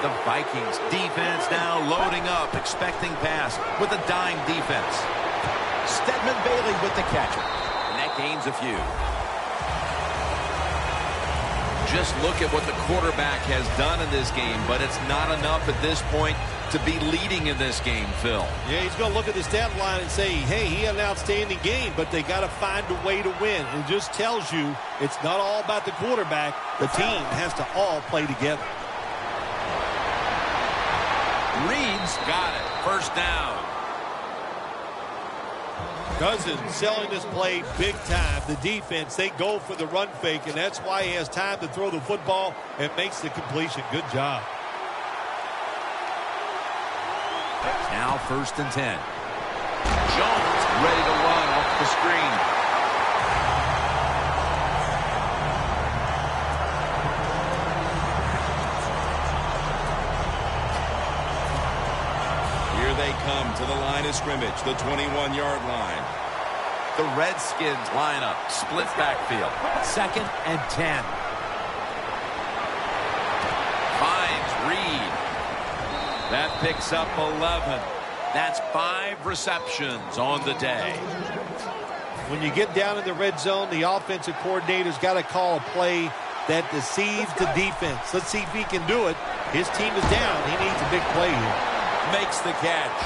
The Vikings defense now loading up, expecting pass with a dime defense. Stedman Bailey with the catch. And that gains a few. Just look at what the quarterback has done in this game, but it's not enough at this point to be leading in this game, Phil. Yeah, he's going to look at the stat line and say, hey, he had an outstanding game, but they got to find a way to win. It just tells you it's not all about the quarterback. The team has to all play together. Reed's got it. First down. Cousins selling this play big time. The defense, they go for the run fake, and that's why he has time to throw the football and makes the completion. Good job. Now 1st and 10. Jones ready to run off the screen. Here they come to the line of scrimmage, the 21-yard line. The Redskins line up, split backfield. 2nd and 10. Finds Reed. That picks up 11. That's 5 receptions on the day. When you get down in the red zone, the offensive coordinator's got to call a play that deceives the defense. Let's see if he can do it. His team is down. He needs a big play here. Makes the catch.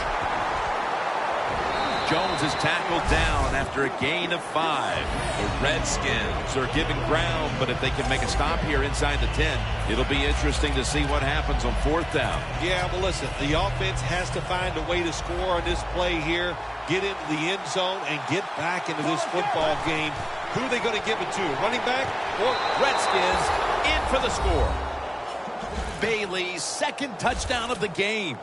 Jones is tackled down after a gain of 5. The Redskins are giving ground, but if they can make a stop here inside the 10, it'll be interesting to see what happens on 4th down. Yeah, well, listen, the offense has to find a way to score on this play here, get into the end zone, and get back into this football game. Who are they going to give it to? Running back or Redskins in for the score. Bailey's 2nd touchdown of the game.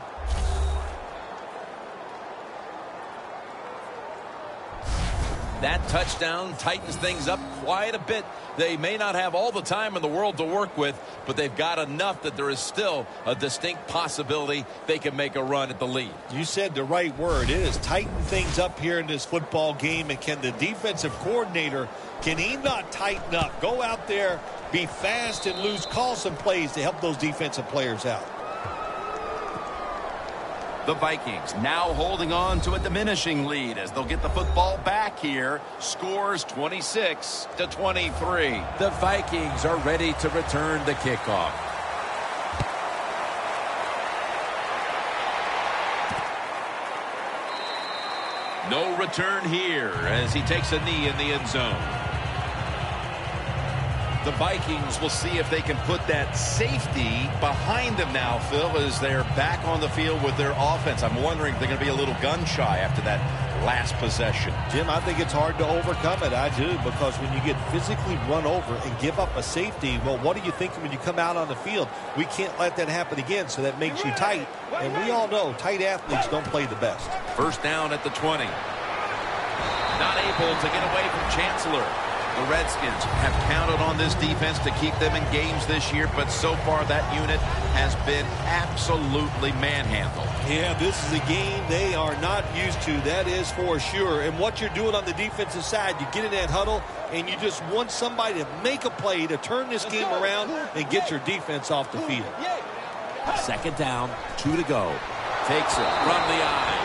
That touchdown tightens things up quite a bit. They may not have all the time in the world to work with, but they've got enough that there is still a distinct possibility they can make a run at the lead. You said the right word. It is tighten things up here in this football game. And can the defensive coordinator, can he not tighten up? Go out there, be fast and loose, call some plays to help those defensive players out. The Vikings now holding on to a diminishing lead as they'll get the football back here. Scores 26-23. The Vikings are ready to return the kickoff. No return here as he takes a knee in the end zone. The Vikings will see if they can put that safety behind them now, Phil, as they're back on the field with their offense. I'm wondering if they're going to be a little gun shy after that last possession. Jim, I think it's hard to overcome it. I do, because when you get physically run over and give up a safety, well, what are you thinking when you come out on the field? We can't let that happen again, so that makes you tight. And we all know tight athletes don't play the best. 1st down at the 20. Not able to get away from Chancellor. The Redskins have counted on this defense to keep them in games this year, but so far that unit has been absolutely manhandled. Yeah, this is a game they are not used to, that is for sure. And what you're doing on the defensive side, you get in that huddle, and you just want somebody to make a play to turn this game around and get your defense off the field. 2nd down, 2 to go. Takes it from the eye.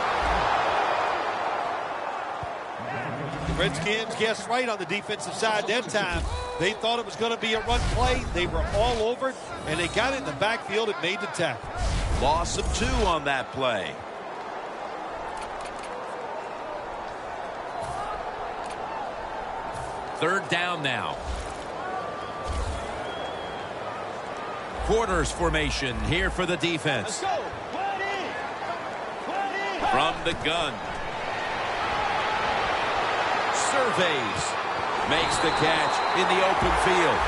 Redskins guessed right on the defensive side that time. They thought it was going to be a run play. They were all over it, and they got it in the backfield and made the tackle. Loss of 2 on that play. Third down now. Quarters formation here for the defense. From the gun. Surveys. Makes the catch in the open field.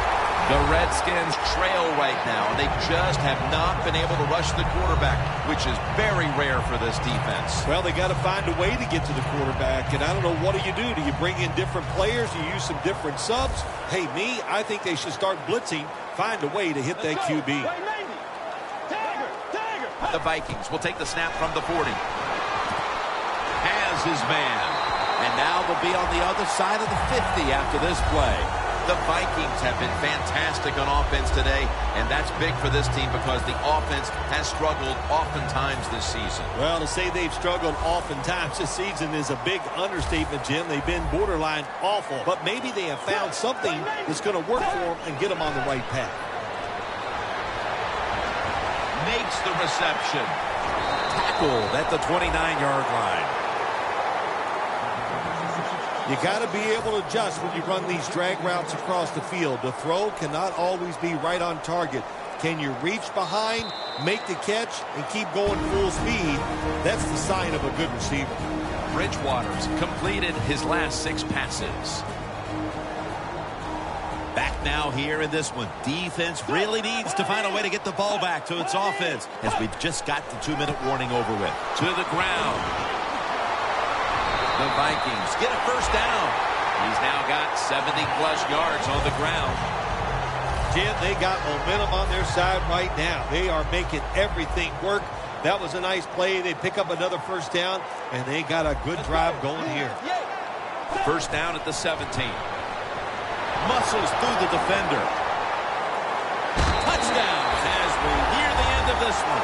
The Redskins trail right now, and they just have not been able to rush the quarterback, which is very rare for this defense. Well, they got to find a way to get to the quarterback, and I don't know, what do? Do you bring in different players? Do you use some different subs? Hey, I think they should start blitzing, find a way to hit that QB. The Vikings will take the snap from the 40. Has his man. And now they'll be on the other side of the 50 after this play. The Vikings have been fantastic on offense today, and that's big for this team because the offense has struggled oftentimes this season. Well, to say they've struggled oftentimes this season is a big understatement, Jim. They've been borderline awful, but maybe they have found something that's going to work for them and get them on the right path. Makes the reception. Tackled at the 29-yard line. You got to be able to adjust when you run these drag routes across the field. The throw cannot always be right on target. Can you reach behind, make the catch, and keep going full speed? That's the sign of a good receiver. Bridgewater's completed his last 6 passes. Back now here in this one. Defense really needs to find a way to get the ball back to its offense as we've just got the 2-minute warning over with. To the ground. The Vikings get a first down. He's now got 70-plus yards on the ground. Jim, they got momentum on their side right now. They are making everything work. That was a nice play. They pick up another first down, and they got a good drive going here. First down at the 17. Muscles through the defender. Touchdown as we near the end of this one.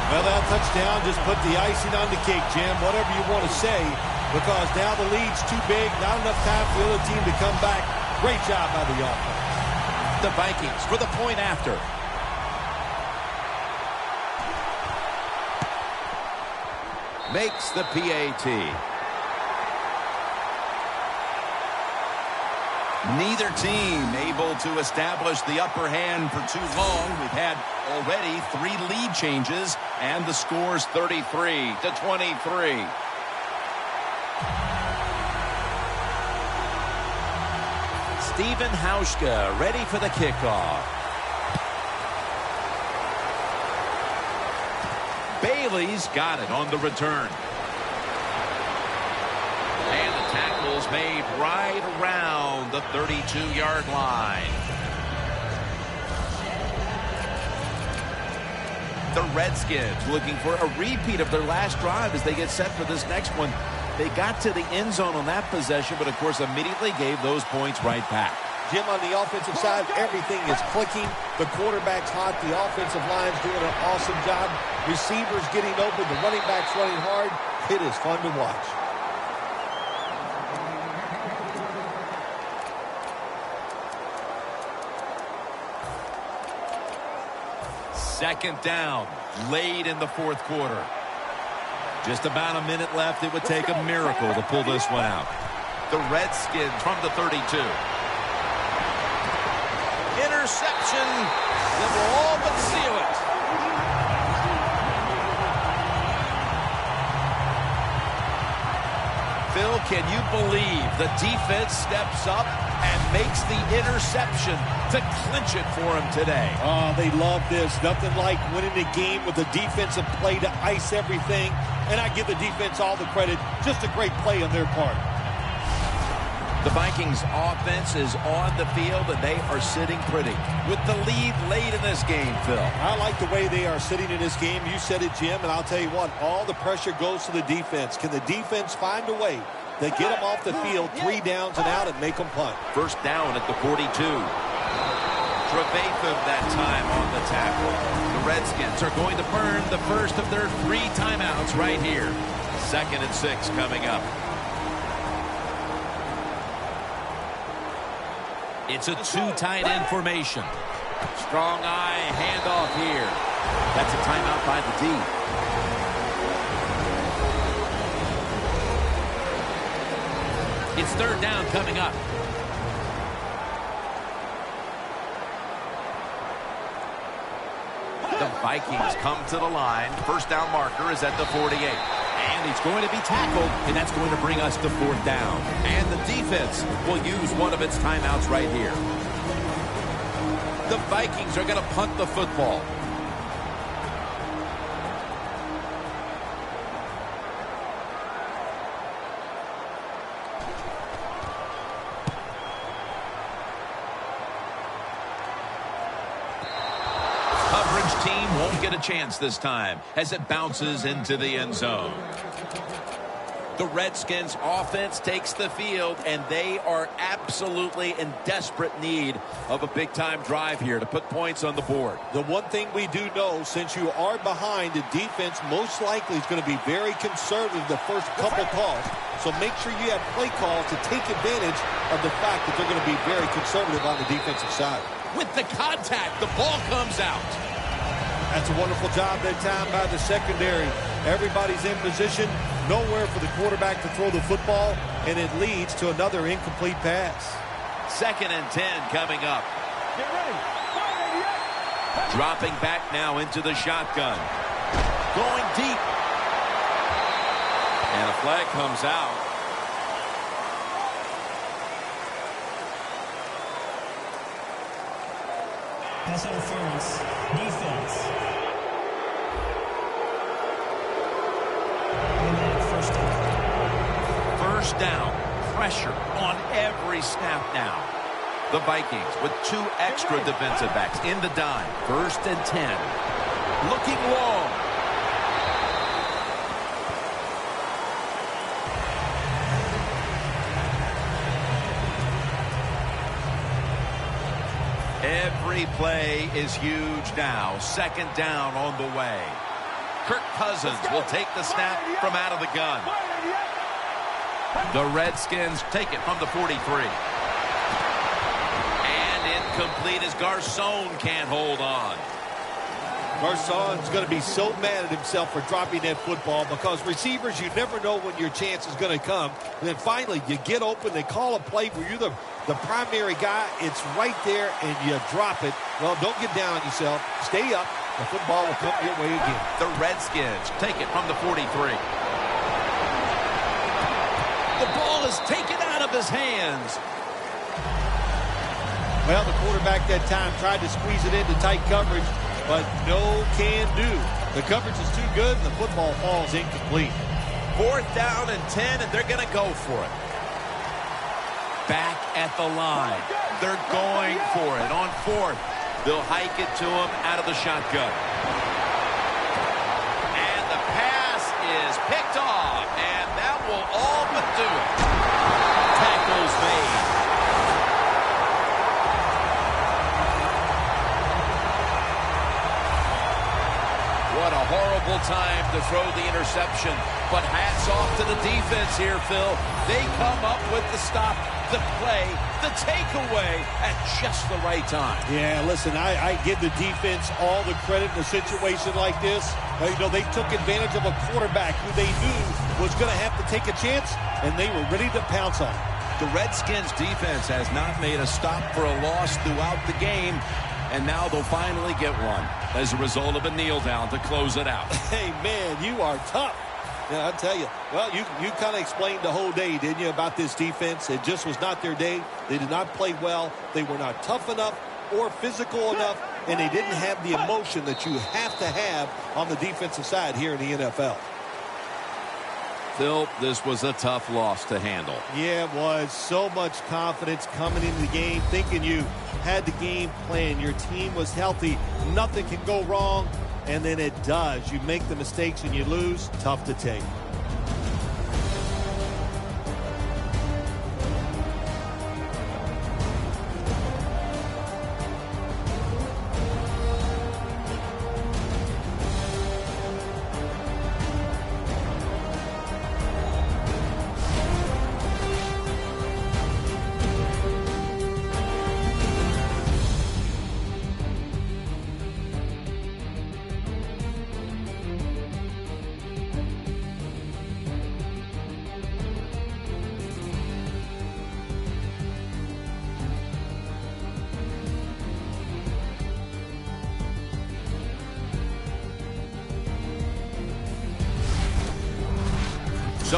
Well, that touchdown just put the icing on the cake, Jim, whatever you want to say, because now the lead's too big, not enough time for the other team to come back. Great job by the offense. The Vikings for the point after. Makes the PAT. Neither team able to establish the upper hand for too long. We've had already 3 lead changes, and the score's 33-23. Stephen Hauschka ready for the kickoff. Bailey's got it on the return. And the tackle's made right around the 32-yard line. The Redskins looking for a repeat of their last drive as they get set for this next one. They got to the end zone on that possession, but of course immediately gave those points right back. Jim, on the offensive side, everything is clicking. The quarterback's hot. The offensive line's doing an awesome job. Receivers getting open. The running back's running hard. It is fun to watch. Second down, late in the fourth quarter. Just about a minute left. It would take a miracle to pull this one out. The Redskins from the 32. Interception that will all but seal it. Phil, can you believe the defense steps up and makes the interception to clinch it for him today? Oh, they love this. Nothing like winning the game with a defensive play to ice everything. And I give the defense all the credit. Just a great play on their part. The Vikings offense is on the field, and they are sitting pretty with the lead late in this game, Phil. I like the way they are sitting in this game. You said it, Jim, and I'll tell you what, all the pressure goes to the defense. Can the defense find a way to get them off the field 3 downs and out and make them punt? First down at the 42. Trevathan that time on the tackle. The Redskins are going to burn the first of their 3 timeouts right here. 2nd and 6 coming up. It's a 2 tight end formation. Strong eye handoff here. That's a timeout by the D. It's 3rd down coming up. The Vikings come to the line. First down marker is at the 48. And he's going to be tackled, and that's going to bring us to 4th down. And the defense will use one of its timeouts right here. The Vikings are going to punt the football. Coverage team won't get a chance this time as it bounces into the end zone. The Redskins offense takes the field, and they are absolutely in desperate need of a big-time drive here to put points on the board. The one thing we do know, since you are behind, the defense most likely is going to be very conservative the first couple calls. So make sure you have play calls to take advantage of the fact that they're going to be very conservative on the defensive side. With the contact, the ball comes out. That's a wonderful job that time by the secondary. Everybody's in position, nowhere for the quarterback to throw the football, and it leads to another incomplete pass. 2nd and 10 coming up. Get ready. Dropping back now into the shotgun. Going deep. And a flag comes out. Pass interference. Defense. First down. Pressure on every snap now. The Vikings with 2 extra defensive backs in the dime. 1st and 10. Looking long. Every play is huge now. 2nd down on the way. Kirk Cousins will take the snap from out of the gun. The Redskins take it from the 43. And incomplete as Garcon can't hold on. Garcon's going to be so mad at himself for dropping that football because receivers, you never know when your chance is going to come. And then finally, you get open, they call a play where you're the primary guy. It's right there, and you drop it. Well, don't get down on yourself. Stay up. The football will come your way again. The Redskins take it from the 43. The ball is taken out of his hands. Well, the quarterback that time tried to squeeze it into tight coverage, but no can do. The coverage is too good, and the football falls incomplete. 4th down and 10, and they're going to go for it. Back at the line. They're going for it on 4th. They'll hike it to him out of the shotgun. And the pass is picked off, and that will all but do it. Tackles made. What a horrible time to throw the interception. But hats off to the defense here, Phil. They come up with the stop, the play, the takeaway at just the right time. Yeah, listen, I give the defense all the credit in a situation like this. You know, they took advantage of a quarterback who they knew was going to have to take a chance, and they were ready to pounce on it. The Redskins defense has not made a stop for a loss throughout the game, and now they'll finally get one as a result of a kneel down to close it out. Hey, man, you are tough. Yeah, I'll tell you. Well, you kind of explained the whole day, didn't you, about this defense? It just was not their day. They did not play well. They were not tough enough or physical enough, and they didn't have the emotion that you have to have on the defensive side here in the NFL. Phil, this was a tough loss to handle. Yeah, it was. So much confidence coming into the game, thinking you had the game plan. Your team was healthy. Nothing can go wrong. And then it does. You make the mistakes and you lose. Tough to take.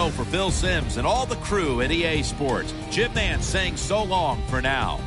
So for Phil Simms and all the crew at EA Sports, Jim Nance saying so long for now.